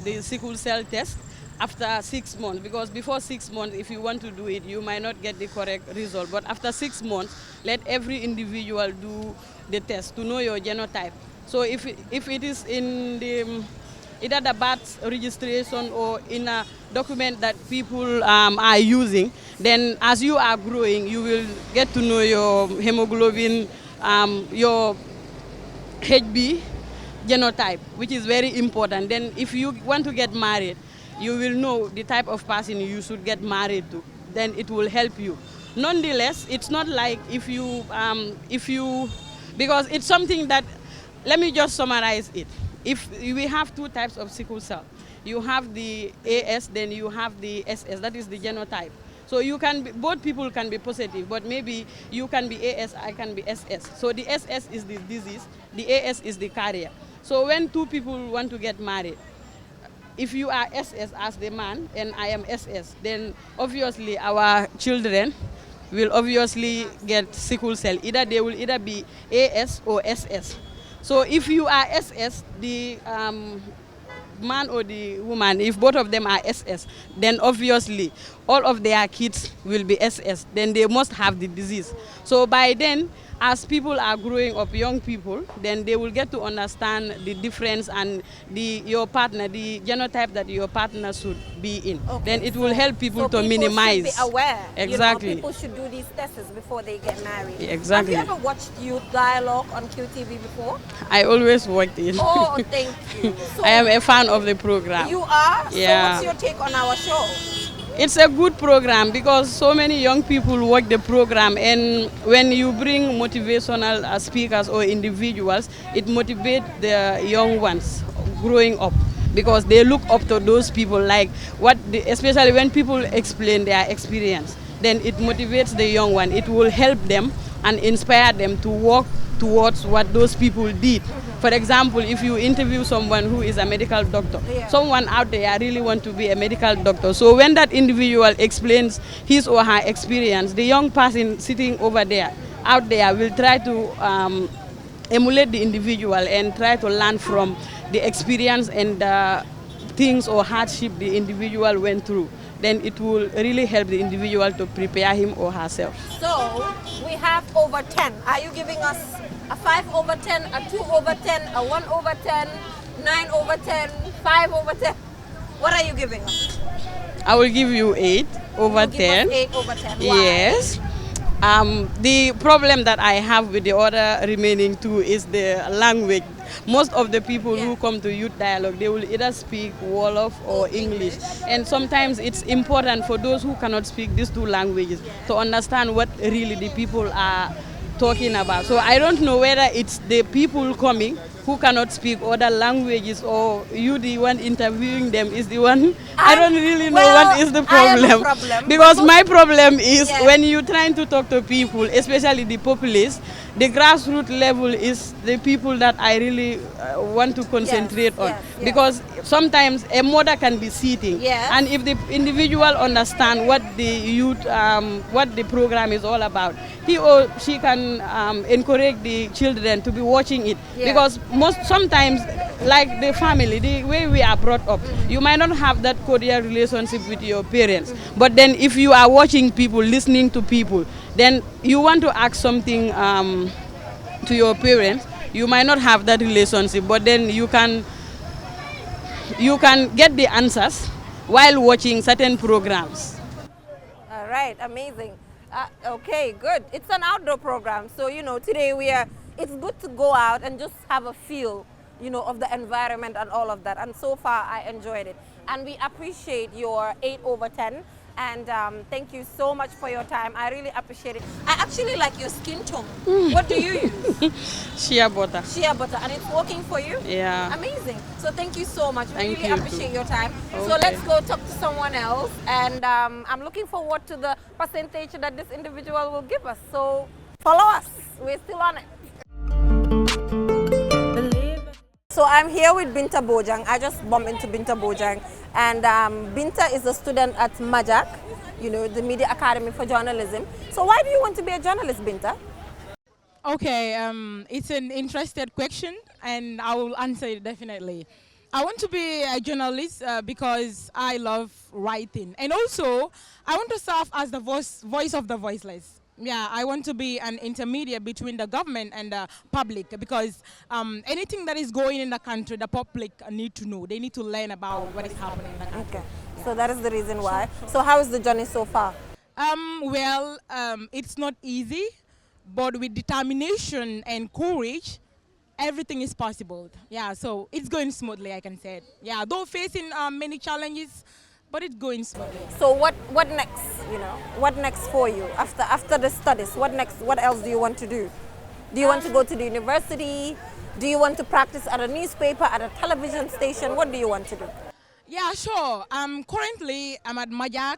[SPEAKER 5] the sickle cell test after 6 months, because before 6 months, if you want to do it, you might not get the correct result. But after 6 months, let every individual do the test to know your genotype. So if it is in the either the birth registration or in a document that people are using, then as you are growing, you will get to know your hemoglobin, your HB genotype, which is very important. Then if you want to get married, you will know the type of person you should get married to. Then it will help you. Nonetheless, it's not like if you, because it's something that, let me just summarize it. If we have 2 types of sickle cell, you have the AS, then you have the SS, that is the genotype. So you can be, both people can be positive, but maybe you can be AS, I can be SS. So the SS is the disease, the AS is the carrier. So when 2 people want to get married, if you are SS as the man and I am SS, then obviously our children will obviously get sickle cell. Either they will either be AS or SS. So if you are SS, the man or the woman, if both of them are SS, then obviously all of their kids will be SS. Then they must have the disease. So by then, as people are growing up, young people, then they will get to understand the difference and your partner, the genotype that your partner should be in.
[SPEAKER 1] Okay,
[SPEAKER 5] then it will help people to
[SPEAKER 1] people
[SPEAKER 5] minimize.
[SPEAKER 1] Should be aware.
[SPEAKER 5] Exactly.
[SPEAKER 1] People should do these tests before they get married.
[SPEAKER 5] Exactly.
[SPEAKER 1] Have you ever watched Youth Dialogue on QTV before?
[SPEAKER 5] I always watched it.
[SPEAKER 1] Oh, thank you. So
[SPEAKER 5] I am a fan of the program.
[SPEAKER 1] You are?
[SPEAKER 5] Yeah.
[SPEAKER 1] So what's your take on our show?
[SPEAKER 5] It's a good program because so many young people watch the program, and when you bring motivational speakers or individuals, it motivates the young ones growing up because they look up to those people, like especially when people explain their experience, then it motivates the young one. It will help them and inspire them to work towards what those people did. For example, if you interview someone who is a medical doctor, someone out there really want to be a medical doctor. So when that individual explains his or her experience, the young person sitting over there, out there, will try to emulate the individual and try to learn from the experience and things or hardship the individual went through. Then it will really help the individual to prepare him or herself.
[SPEAKER 1] So we have over 10. Are you giving us a 5 over 10, a 2 over 10, a 1 over 10, 9 over 10, 5 over 10? What are you giving us?
[SPEAKER 5] I will give you 8 over
[SPEAKER 1] You give
[SPEAKER 5] 10.
[SPEAKER 1] us 8 over 10. Why?
[SPEAKER 5] Yes. The problem that I have with the other remaining 2 is the language. Most of the people who come to youth dialogue, they will either speak Wolof or English. And sometimes it's important for those who cannot speak these 2 languages to understand what really the people are talking about. So I don't know whether it's the people coming who cannot speak other languages or you, the one interviewing them, is the one. I don't really know what is the problem.
[SPEAKER 1] I have a problem.
[SPEAKER 5] Because my problem is
[SPEAKER 1] Yes.
[SPEAKER 5] when you're trying to talk to people, especially the populace, the grassroots level is the people that I really want to concentrate on.
[SPEAKER 1] yes.
[SPEAKER 5] Because sometimes a mother can be sitting,
[SPEAKER 1] Yes.
[SPEAKER 5] and if the individual understand what the youth, what the program is all about, he or she can encourage the children to be watching it. Because sometimes, like the family, the way we are brought up, you might not have that cordial relationship with your parents. But then if you are watching people, listening to people, then you want to ask something to your parents, you might not have that relationship, but then you can get the answers while watching certain programs.
[SPEAKER 1] All right, amazing. Okay, good. It's an outdoor program, so today it's good to go out and just have a feel, of the environment and all of that. And so far, I enjoyed it. And we appreciate your 8 over 10. And thank you so much for your time. I really appreciate it. I actually like your skin tone. What do you use?
[SPEAKER 5] Shea butter.
[SPEAKER 1] Shea butter, and it's working for you?
[SPEAKER 5] Yeah.
[SPEAKER 1] Amazing. So thank you so much. We
[SPEAKER 5] Thank
[SPEAKER 1] really
[SPEAKER 5] you
[SPEAKER 1] appreciate
[SPEAKER 5] too.
[SPEAKER 1] your time. So
[SPEAKER 5] Okay.
[SPEAKER 1] let's go talk to someone else. And I'm looking forward to the percentage that this individual will give us. So follow us. We're still on it. So I'm here with Binta Bojang. I just bumped into Binta Bojang. And Binta is a student at Majak, the Media Academy for Journalism. So why do you want to be a journalist, Binta?
[SPEAKER 6] Okay, it's an interesting question, and I will answer it definitely. I want to be a journalist because I love writing, and also I want to serve as the voice of the voiceless. Yeah, I want to be an intermediate between the government and the public, because anything that is going in the country, the public need to know. They need to learn about what is happening in the country.
[SPEAKER 1] Okay, so that is the reason why. So how is the journey so far?
[SPEAKER 6] It's not easy, but with determination and courage, everything is possible. Yeah, so it's going smoothly, I can say it. Yeah, though facing many challenges, but it's going smoothly.
[SPEAKER 1] So what next? What next for you after the studies? What next? What else do you want to do? Do you want to go to the university? Do you want to practice at a newspaper, at a television station? What do you want to do?
[SPEAKER 6] Yeah, sure. Currently, I'm at Majak.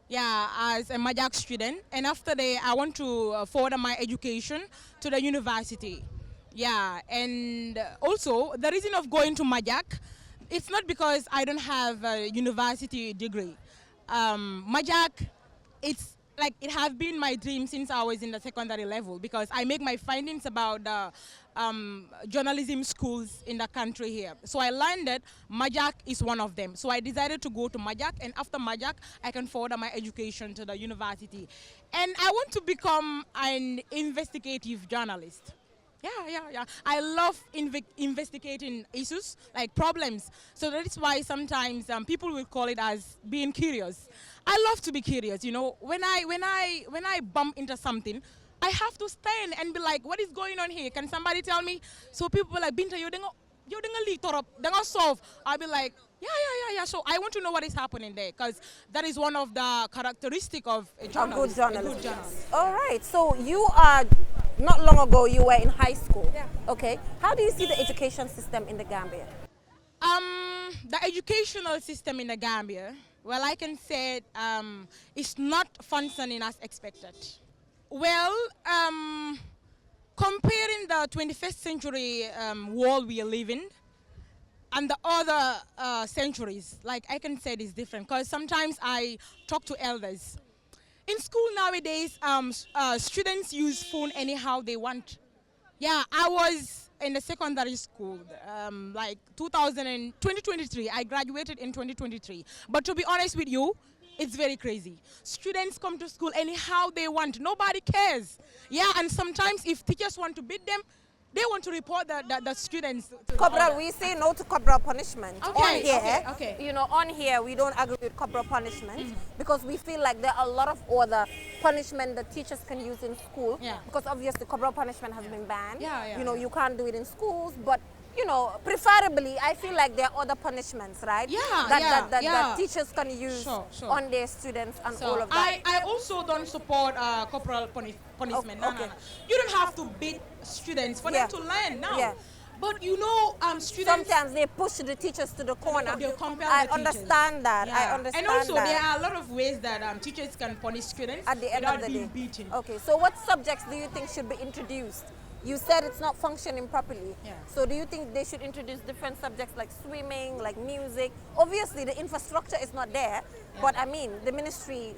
[SPEAKER 6] Yeah, as a Majak student, and after that, I want to further my education to the university. Yeah, and also the reason of going to Majak, it's not because I don't have a university degree. Majak, it's like it has been my dream since I was in the secondary level, because I make my findings about the journalism schools in the country here. So I learned that Majak is one of them. So I decided to go to Majak, and after Majak, I can further my education to the university. And I want to become an investigative journalist. Yeah. I love investigating issues, like problems. So that is why sometimes people will call it as being curious. I love to be curious. When I bump into something, I have to stand and be like, what is going on here? Can somebody tell me? So people are like, Binta, you're solve. I'll be like, yeah. So I want to know what is happening there, because that is one of the characteristics of a journalist.
[SPEAKER 1] A good journalist. All right. So you are, not long ago, you were in high school.
[SPEAKER 6] Yeah.
[SPEAKER 1] Okay. How do you see the education system in the Gambia?
[SPEAKER 6] The educational system in the Gambia, well, I can say it's not functioning as expected. Well, comparing the 21st century world we are living and the other centuries, like I can say it is different because sometimes I talk to elders. In school nowadays, students use phone anyhow they want. Yeah, I was in the secondary school, like 2023. I graduated in 2023. But to be honest with you, it's very crazy. Students come to school anyhow they want. Nobody cares. Yeah, and sometimes if teachers want to beat them, they want to report the students.
[SPEAKER 1] Corporal, we say no to corporal punishment.
[SPEAKER 6] Okay,
[SPEAKER 1] On here,
[SPEAKER 6] okay.
[SPEAKER 1] you know, on here we don't agree with corporal punishment because we feel like there are a lot of other punishment that teachers can use in school.
[SPEAKER 6] Yeah.
[SPEAKER 1] Because obviously corporal punishment has been banned.
[SPEAKER 6] Yeah,
[SPEAKER 1] you know, you can't do it in schools, but you know, preferably, I feel like there are other punishments, right?
[SPEAKER 6] Yeah,
[SPEAKER 1] that teachers can use
[SPEAKER 6] Sure.
[SPEAKER 1] on their students and
[SPEAKER 6] So
[SPEAKER 1] all of that.
[SPEAKER 6] I also don't support corporal punishment. No,
[SPEAKER 1] okay.
[SPEAKER 6] no. You don't have to beat students for them to learn now.
[SPEAKER 1] Yeah.
[SPEAKER 6] But you know, students.
[SPEAKER 1] Sometimes they push the teachers to the corner.
[SPEAKER 6] They compel
[SPEAKER 1] I
[SPEAKER 6] the teachers.
[SPEAKER 1] understand that.
[SPEAKER 6] Yeah.
[SPEAKER 1] I understand
[SPEAKER 6] and also,
[SPEAKER 1] that.
[SPEAKER 6] there are a lot of ways that teachers can punish students
[SPEAKER 1] At the end
[SPEAKER 6] without
[SPEAKER 1] of the
[SPEAKER 6] being
[SPEAKER 1] day.
[SPEAKER 6] beaten.
[SPEAKER 1] Okay, so what subjects do you think should be introduced? You said it's not functioning properly.
[SPEAKER 6] Yeah.
[SPEAKER 1] So do you think they should introduce different subjects like swimming, like music? Obviously, the infrastructure is not there, but I mean, the ministry,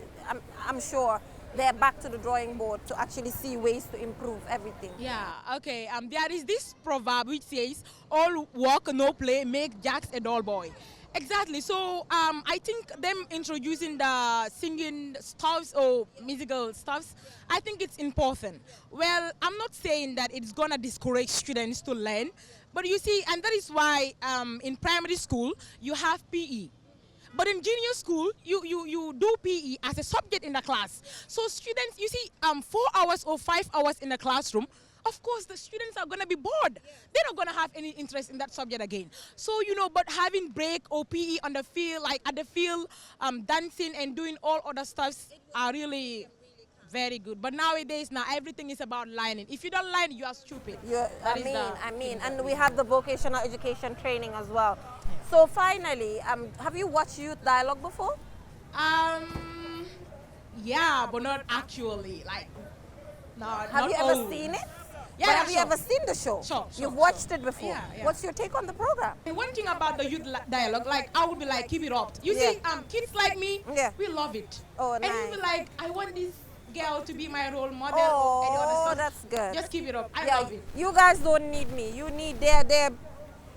[SPEAKER 1] I'm sure they're back to the drawing board to actually see ways to improve everything.
[SPEAKER 6] Yeah, okay. There is this proverb which says, all work, no play, make Jacks a dull boy. Exactly. So I think them introducing the singing stuffs or musical stuffs, I think it's important. Well, I'm not saying that it's going to discourage students to learn, but you see, and that is why in primary school, you have PE. But in junior school, you do PE as a subject in the class. So students, you see, 4 hours or 5 hours in the classroom, of course, the students are going to be bored. They're not going to have any interest in that subject again. So, you know, but having break or PE on the field, like at the field, dancing and doing all other stuffs are really very good. But nowadays, now everything is about learning. If you don't learn, you are stupid.
[SPEAKER 1] I mean, and we have the vocational education training as well. So finally, have you watched Youth Dialogue before?
[SPEAKER 6] Yeah, but not actually. Like, no.
[SPEAKER 1] Have you ever seen it?
[SPEAKER 6] Yeah,
[SPEAKER 1] but have you
[SPEAKER 6] sure.
[SPEAKER 1] ever seen the show?
[SPEAKER 6] Sure,
[SPEAKER 1] You've watched it before.
[SPEAKER 6] Yeah.
[SPEAKER 1] What's your take on the program?
[SPEAKER 6] And one thing about the youth dialogue, like I would be like, keep it up. You see, kids like me, we love it.
[SPEAKER 1] Oh,
[SPEAKER 6] and
[SPEAKER 1] nice.
[SPEAKER 6] we'll be like, I want this girl to be my role model.
[SPEAKER 1] Oh,
[SPEAKER 6] or any other stuff.
[SPEAKER 1] that's good.
[SPEAKER 6] Just keep it up. I
[SPEAKER 1] Yeah,
[SPEAKER 6] love it.
[SPEAKER 1] you guys don't need me. You need there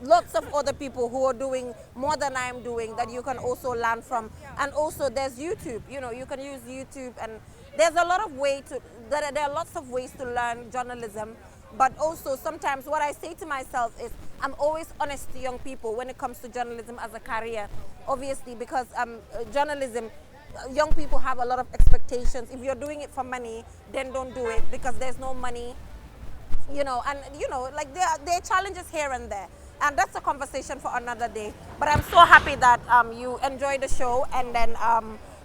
[SPEAKER 1] lots of other people who are doing more than I'm doing that you can also learn from. And also there's YouTube. You know, you can use YouTube, and there's a lot of there are lots of ways to learn journalism. But also sometimes what I say to myself is I'm always honest to young people when it comes to journalism as a career. Obviously, because journalism, young people have a lot of expectations. If you're doing it for money, then don't do it because there's no money. You know, and you know, like there are challenges here and there. And that's a conversation for another day. But I'm so happy that you enjoyed the show, and then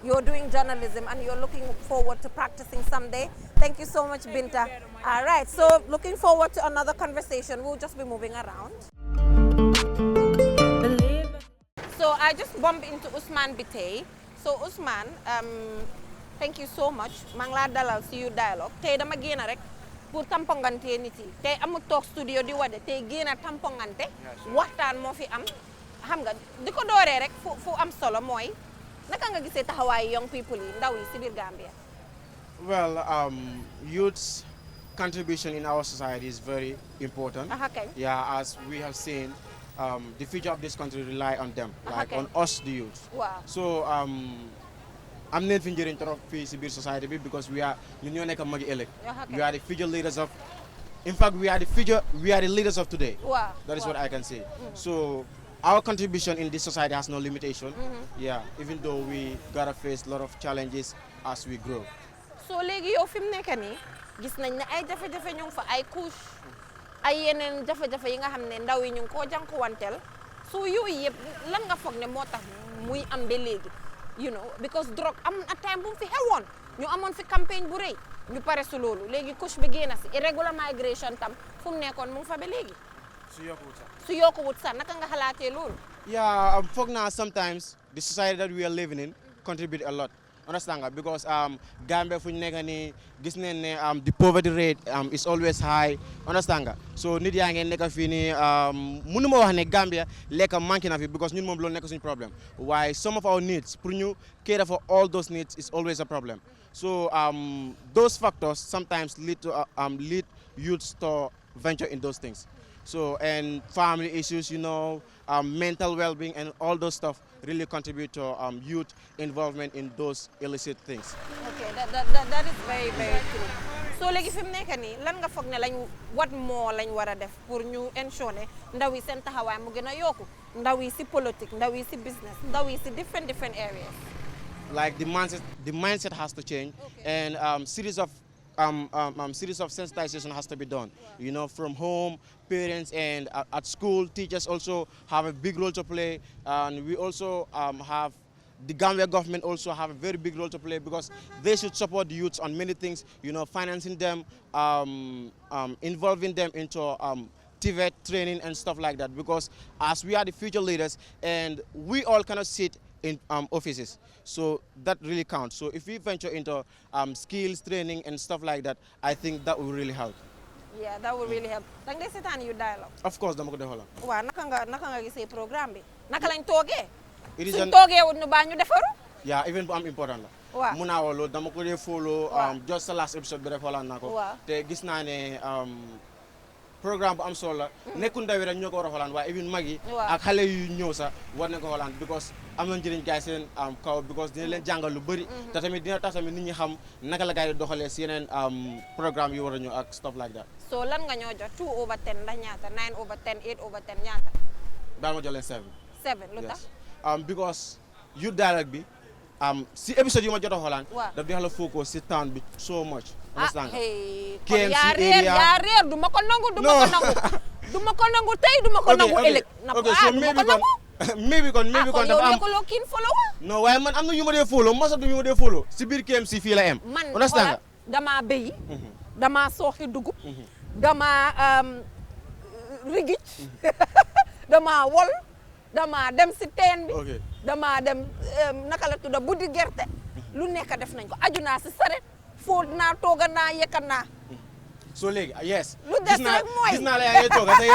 [SPEAKER 1] you're doing journalism and you're looking forward to practicing someday. Thank you so much, Binta. All right, so looking forward to another conversation. We'll just be moving around. So I just bumped into Usman Bitey. So Usman, thank you so much. Mangla dalal si Youth Dialogue. Tay dama gena rek pour tampongante nit yi. Tay amu tok studio di wade, tay gena tampongante. Waxtaan mo fi am. Xam nga diko doore rek fu am solo moy naka nga gisee taxawaay young people yi ndaw yi ci biir Gambia.
[SPEAKER 7] Well, youth's contribution in our society is very important.
[SPEAKER 1] Okay.
[SPEAKER 7] Yeah, as we have seen, the future of this country rely on them, like
[SPEAKER 1] Okay.
[SPEAKER 7] on us, the youth.
[SPEAKER 1] Wow.
[SPEAKER 7] So, I'm not fingering to the society because we are
[SPEAKER 1] Okay.
[SPEAKER 7] we are the future leaders of. In fact, we are the leaders of today.
[SPEAKER 1] Wow.
[SPEAKER 7] That is what I can say. So, our contribution in this society has no limitation. Yeah, even though we gotta face a lot of challenges as we grow.
[SPEAKER 1] So léegi yow fi mu nekk nii gis nañ ne ay jafe-jafe ñu ngi fa ay couche ay yeneen jafe-jafe yi nga xam ne ndaw yi ñu ngi koo jànkuwanteel so yooyu yëpp lan nga foog ne moo tax muy am ba léegi you know because drogue am na time bu mu fi xewoon ñu amoon fi campagne bu rëy ñu pare su loolu léegi couche bi génn si irregular migration tam fu mu nekkoon mu ngi fa ba léegi su yokkuwut sax naka nga xalaatee loolu.
[SPEAKER 7] Yeah, foog naa sometimes the society that we are living in contribute a lot. understand nga because Gambia fu ñu nekk nii gis nañ ne the poverty rate is always high understand nga so nit yaa ngeen nekk fii nii mënu ma wax ne Gambia lekk manqué na fi because ñun moom loolu nekk suñu problème waaye some of our needs pour ñu cater for all those needs is always a problem so those factors sometimes lead to lead youths to venture in those things. So, and family issues, you know, mental well-being and all those stuff really contribute to youth involvement in those illicit things.
[SPEAKER 1] Okay, that is very, very true. So, like if you make any, lan nga foog ne lañ what more lañ wara def pour ñu ensure ne ndaw yi seen taxawaay mu gën a yokku ndaw yi si politique, ndaw yi si business, ndaw yi si different areas.
[SPEAKER 7] Like the mindset has to change, and series of sensitization has to be done. You know, from home, parents, and at school, teachers also have a big role to play, and we also have the Gambia government also have a very big role to play because they should support the youths on many things. You know, financing them, involving them into TVET training and stuff like that. Because as we are the future leaders, and we all cannot sit in offices, so that really counts. So if we venture into skills training and stuff like that, I think that will really help.
[SPEAKER 1] Yeah, that will really help. Dang day setan yu dialogue.
[SPEAKER 7] Of course, dama ko defalam.
[SPEAKER 1] Wa naka nga gisee programme bi? Naka lañ toogee?
[SPEAKER 7] It is
[SPEAKER 1] suñ toogee wut ñu ba ñu defaru?
[SPEAKER 7] Yeah, even bu am important la.
[SPEAKER 1] Waaw.
[SPEAKER 7] Mun naa wax loolu dama ko dee follow just the last episode bi rek xoolal naa ko.
[SPEAKER 1] Waaw.
[SPEAKER 7] Te gis naa ne programme bu am solo la. Nekkul ndaw yi rek ñoo ko war a xoolaan waaye even mag yi ak xale yu ñëw sax war na ko xoolaan because am na njëriñ gaay seen kaw because dina leen jàngal lu bëri te tamit dina tax tamit nit ñi xam naka la gaay di doxalee si yeneen programme yu war a ñëw ak stuff like that.
[SPEAKER 1] So lan nga ñoo jox 2/10 ndax ñaata 9/10 8/10 ñaata?
[SPEAKER 7] Daal ma jox leen 7.
[SPEAKER 1] 7 lu tax?
[SPEAKER 7] Because youth dialogue bi si épisode yu ma jot a xoolaan daf di xala focus si town bi so much.
[SPEAKER 1] Hey,
[SPEAKER 7] KMC
[SPEAKER 1] yaa réer du ma ko nangu du ma ko nangu tey du ma ko nangu ëllëg.
[SPEAKER 7] So maybe kon dafa am
[SPEAKER 1] ko kin follower.
[SPEAKER 7] No, waaye man am na yu ma dee follow mos a du yu ma dee follow si biir KMC fii la am.
[SPEAKER 1] Man dama béy. dama sooxi dugub. dama rigij. dama wol. dama dem si teen bi. dama dem naka la tudda buddi gerte. lu nekk def nañ ko aju naa si saret. fóot naa tooga naa yekka naa.
[SPEAKER 7] So léegi yes.
[SPEAKER 1] lu des rek mooy
[SPEAKER 7] gis naa la yaa ngi tooga te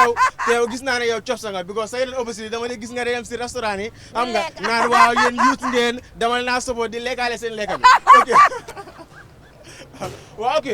[SPEAKER 7] yow gis naa ne yow cof sa nga because sa yeneen obviously dama ne gis nga dem si restaurant yi. xam nga naan waaw yéen youth ngeen dama naa sobo di lekkaale seen lekka bi. ok waaw ok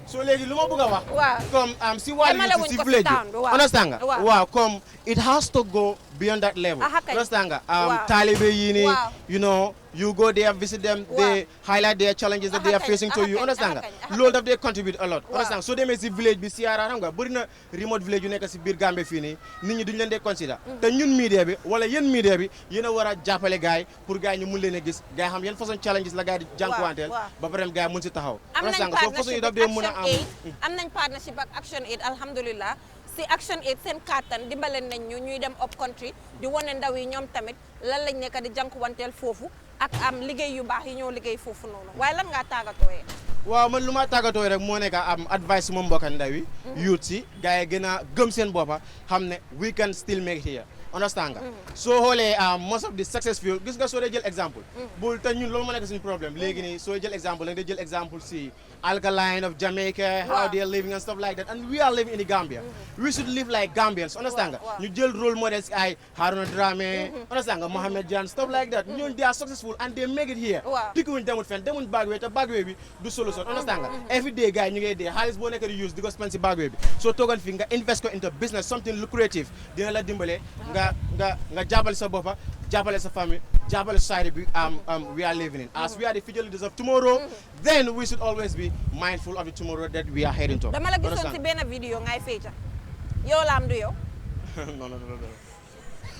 [SPEAKER 7] so léegi lu ma bëgg a wax.
[SPEAKER 1] waaw
[SPEAKER 7] comme si wàllu si village bi understand nga waaw comme it has to go beyond that level. understand nga taalibe yii nii you know you go there visit them they highlight their challenges that they are facing to you understand nga loolu daf dee contribute a lot understand soo demee si village bi siyaara xam nga bëri na remote village yu nekk si biir Gambie fii nii nit ñi duñu leen dee consider te ñun media bi wala yéen media bi yéen a war a jàppale gars yi pour gars yi ñu mun leen a gis gars yi xam yan façon challenges la gars yi di jànkuwanteel ba pare gars yi mun si taxaw understand nga soo façon yi daf dee mën a
[SPEAKER 1] am nañ partnership ak Action Aid alhamdulillah si Action Aid seen kattan dimbale nañ ñu ñuy dem up country di wane ndaw yi ñoom tamit lan lañ nekk di jànkuwanteel foofu ak am liggéey yu baax yi ñoo liggéey foofu noonu waaye lan ngaa tàggatooyee.
[SPEAKER 7] waaw man lu ma tàggatooyee rek moo nekk am advice suma mbokka ndaw yi youth si gars yi gën a gëm seen boppa xam ne we can still make it here understand nga soo xoolee most of the successful gis nga soo dee jël exemple bul te ñun loolu ma nekk suñu problème léegi nii soo jël exemple da nga jël exemple si Alkaline of Jamaica how they are living and stuff like that and we are living in the Gambia we should live like Gambians understand nga ñu jël role models ay Haruna Dramé understand nga Mohamed Jan stuff like that ñooñu they are successful and they make it here tikkuwuñ demut fenn demuñ bagwee te bagwee bi du solution understand nga every day gars yi ñu ngay dee xaalis boo nekk di use di ko spend si bagwee bi soo toogal fi nga invest ko into business something lucrative dina la dimbale nga jàppale sa boppa jàppale sa famille jàppale society bi we are living in as we are the future leaders of tomorrow then we should always be mindful of the tomorrow that we are heading to.
[SPEAKER 1] dama la gisoon si benn vidéo ngay fecca yow la am du yow.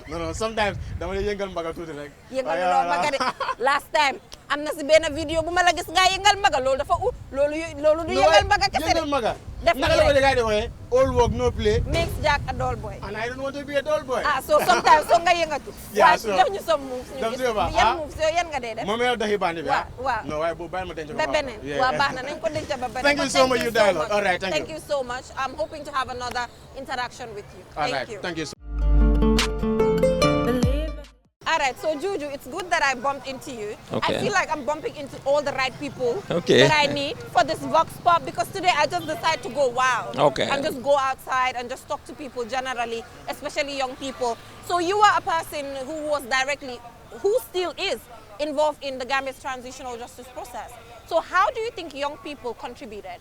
[SPEAKER 7] non sometimes dama lay yëngal mbaga tuuti rek.
[SPEAKER 1] yëngal loo mbaga de last time am na si benn vidéo bu ma la gis nga yëngal mbaga loolu dafa loolu du yëngal mbaga kese de.
[SPEAKER 7] yëngal mbaga
[SPEAKER 1] def
[SPEAKER 7] naka la ko gars yi di waxee all work no play
[SPEAKER 1] makes Jack a dull boy.
[SPEAKER 7] and I don't want to be a dull boy.
[SPEAKER 1] so sometimes so nga yëngatu.
[SPEAKER 7] yeah sure
[SPEAKER 1] jox ñu some moves ñu gis yan moves yan nga dee def.
[SPEAKER 7] moom yow daxi bandi bi
[SPEAKER 1] waaw
[SPEAKER 7] non waaye boobu bàyyi ma denc ko
[SPEAKER 1] ba beneen waaw baax na nañ ko denc ba beneen.
[SPEAKER 7] thank you so much you dialogue all right
[SPEAKER 1] thank you so much I'm hoping to have another interaction with you.
[SPEAKER 7] All right, thank you.
[SPEAKER 1] All right, so Juju, it's good that I bumped into you.
[SPEAKER 8] Okay.
[SPEAKER 1] I feel like I'm bumping into all the right people
[SPEAKER 8] Okay.
[SPEAKER 1] that I need for this Vox Pop, because today I just decided to go wild.
[SPEAKER 8] Okay.
[SPEAKER 1] And just go outside and just talk to people generally, especially young people. So you are a person who was directly, who still is involved in the Gambia's transitional justice process. So how do you think young people contributed?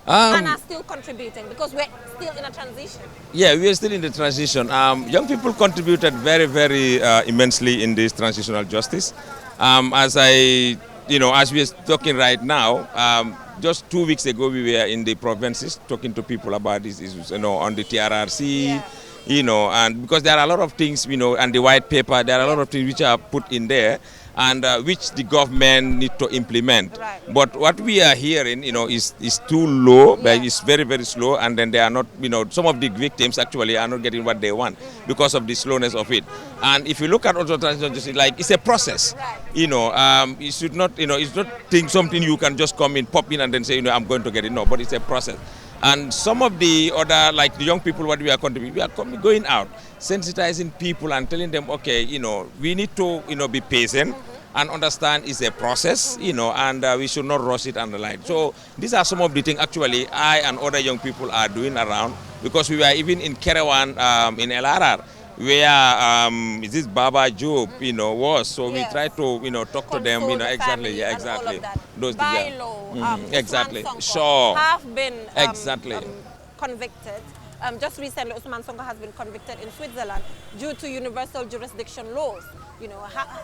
[SPEAKER 1] And are still contributing, because we're still in a transition.
[SPEAKER 8] Yeah, we are still in the transition. Young people contributed very, very immensely in this transitional justice. As as we are talking right now, just 2 weeks ago we were in the provinces talking to people about these issues, on the TRRC, and because there are a lot of things, and the white paper, there are a lot of things which are put in there, and which the government need to implement.
[SPEAKER 1] Right.
[SPEAKER 8] But what we are hearing, is too low. But it's very, very slow, and then they are not, some of the victims actually are not getting what they want because of the slowness of it. And if you look at also transitional justice, like it's a process.
[SPEAKER 1] Right.
[SPEAKER 8] It should not, it's not something you can just come in, pop in, and then say, I'm going to get it. No, but it's a process. And some of the other, like the young people, what we are contributing, we are going out, sensitizing people and telling them, okay, we need to, be patient and understand it's a process, and we should not rush it and the like. So these are some of the things actually I and other young people are doing around, because we were even in Kerewan in LRR, where this Baba Job, was. So we try to, talk to them,
[SPEAKER 1] Console the
[SPEAKER 8] exactly,
[SPEAKER 1] family
[SPEAKER 8] yeah,
[SPEAKER 1] and
[SPEAKER 8] exactly.
[SPEAKER 1] all of that.
[SPEAKER 8] Those
[SPEAKER 1] Bailo,
[SPEAKER 8] exactly,
[SPEAKER 1] Usman Sonko
[SPEAKER 8] sure.
[SPEAKER 1] have been
[SPEAKER 8] Exactly.
[SPEAKER 1] Convicted. Just recently, Usman Sonko has been convicted in Switzerland due to universal jurisdiction laws.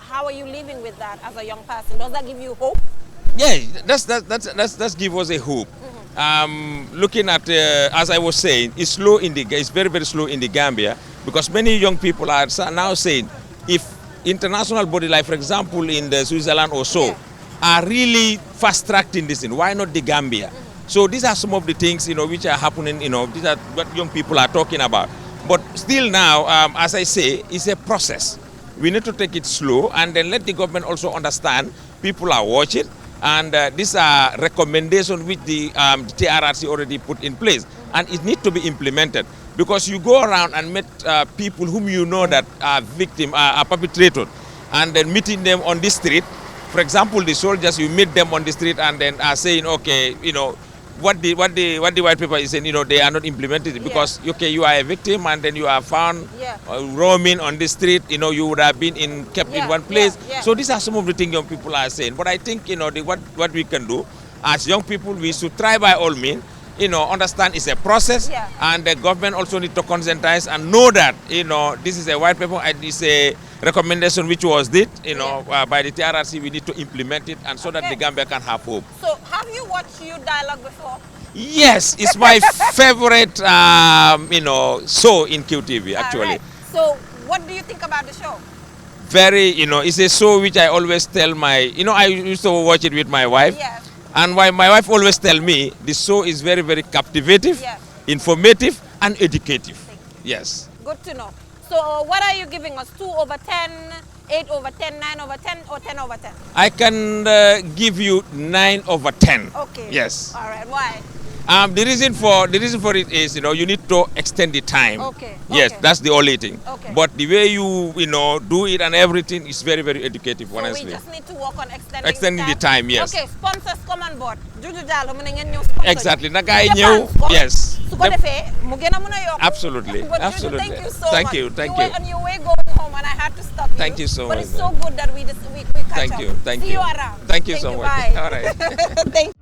[SPEAKER 1] How are you living with that as a young person? Does that give you hope?
[SPEAKER 8] Yeah, that's give us a hope. Looking at, as I was saying, it's very, very slow in the Gambia, because many young people are now saying, if international body, like for example in the Switzerland or so, are really fast-tracking this thing, why not the Gambia? So these are some of the things, which are happening, these are what young people are talking about. But still now, as I say, it's a process. We need to take it slow and then let the government also understand people are watching. And these are recommendations which the TRRC already put in place. And it needs to be implemented. Because you go around and meet people whom you know that are are perpetrators, and then meeting them on the street. For example, the soldiers, you meet them on the street and then are saying, okay, what the white paper is saying, they are not implemented it, because okay, you are a victim and then you are found roaming on the street, you would have been kept in one place. So these are some of the things young people are saying. But I think what we can do as young people, we should try by all means, understand it's a process, and the government also need to conscientize and know that this is a white paper and it's a recommendation which was did by the TRRC. We need to implement it, and so that the Gambia can have hope.
[SPEAKER 1] So have you watched Youth Dialogue before?
[SPEAKER 8] Yes, it's my favorite show in QTV actually.
[SPEAKER 1] Right. So what do you think about the show?
[SPEAKER 8] Very, it's a show which I always tell my, I used to watch it with my wife.
[SPEAKER 1] Yes.
[SPEAKER 8] And my wife always tell me the show is very, very captivative, informative, and educative. Yes.
[SPEAKER 1] Good to know. So what are you giving us? 2 over 10, 8 over 10, 9 over 10, or 10 over 10?
[SPEAKER 8] I can give you 9 over 10.
[SPEAKER 1] Okay.
[SPEAKER 8] Yes.
[SPEAKER 1] All right. Why?
[SPEAKER 8] The reason for it is, you need to extend the time.
[SPEAKER 1] Okay.
[SPEAKER 8] Yes, that's the only thing.
[SPEAKER 1] Okay.
[SPEAKER 8] But the way you, do it and everything is very, very educative,
[SPEAKER 1] So
[SPEAKER 8] honestly.
[SPEAKER 1] we just need to work on
[SPEAKER 8] Extending the time, yes.
[SPEAKER 1] Okay, sponsors come on board. Juju Jallow, muna ngeen ñëw sponsor.
[SPEAKER 8] Exactly. Na gaay ñëw, yes.
[SPEAKER 1] Su ko defee mu gën a mën a yokk.
[SPEAKER 8] Absolutely.
[SPEAKER 1] But Juju,
[SPEAKER 8] Absolutely.
[SPEAKER 1] thank you so
[SPEAKER 8] Thank
[SPEAKER 1] much.
[SPEAKER 8] you. Thank
[SPEAKER 1] You
[SPEAKER 8] you.
[SPEAKER 1] were on your way going home and I had to stop you.
[SPEAKER 8] Thank you so
[SPEAKER 1] but
[SPEAKER 8] much.
[SPEAKER 1] But it's so good that we catch
[SPEAKER 8] Thank
[SPEAKER 1] up.
[SPEAKER 8] you. Thank
[SPEAKER 1] See
[SPEAKER 8] you.
[SPEAKER 1] you around.
[SPEAKER 8] Thank you so much.
[SPEAKER 1] Bye.
[SPEAKER 8] All right.
[SPEAKER 1] Thank you.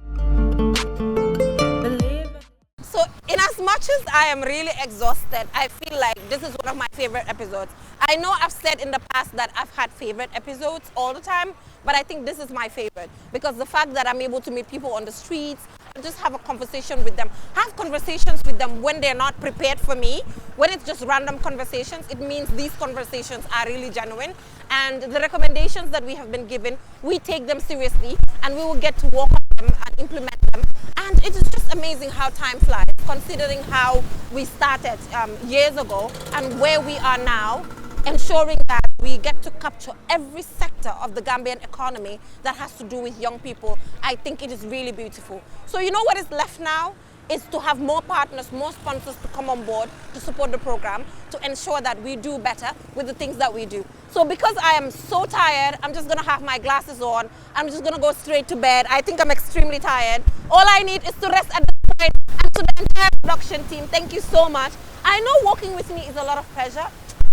[SPEAKER 1] So in as much as I am really exhausted, I feel like this is one of my favorite episodes. I know I've said in the past that I've had favorite episodes all the time, but I think this is my favorite because the fact that I'm able to meet people on the streets and just have a conversation with them, have conversations with them when they're not prepared for me. When it's just random conversations, it means these conversations are really genuine, and the recommendations that we have been given, we take them seriously and we will get to work on them and implement them. And it is just amazing how time flies, considering how we started years ago and where we are now, ensuring that we get to capture every sector of the Gambian economy that has to do with young people. I think it is really beautiful. So you know what is left now? Is to have more partners, more sponsors to come on board to support the program, to ensure that we do better with the things that we do. So because I am so tired, I'm just gonna have my glasses on. I'm just gonna go straight to bed. I think I'm extremely tired. All I need is to rest at this point. And to the entire production team, thank you so much. I know working with me is a lot of pressure,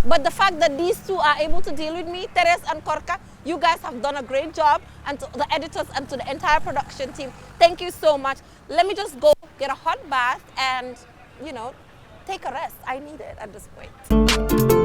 [SPEAKER 1] but the fact that these two are able to deal with me, Teres and Korka, you guys have done a great job. And to the editors and to the entire production team, thank you so much. Let me just go get a hot bath and, you know, take a rest. I need it at this point.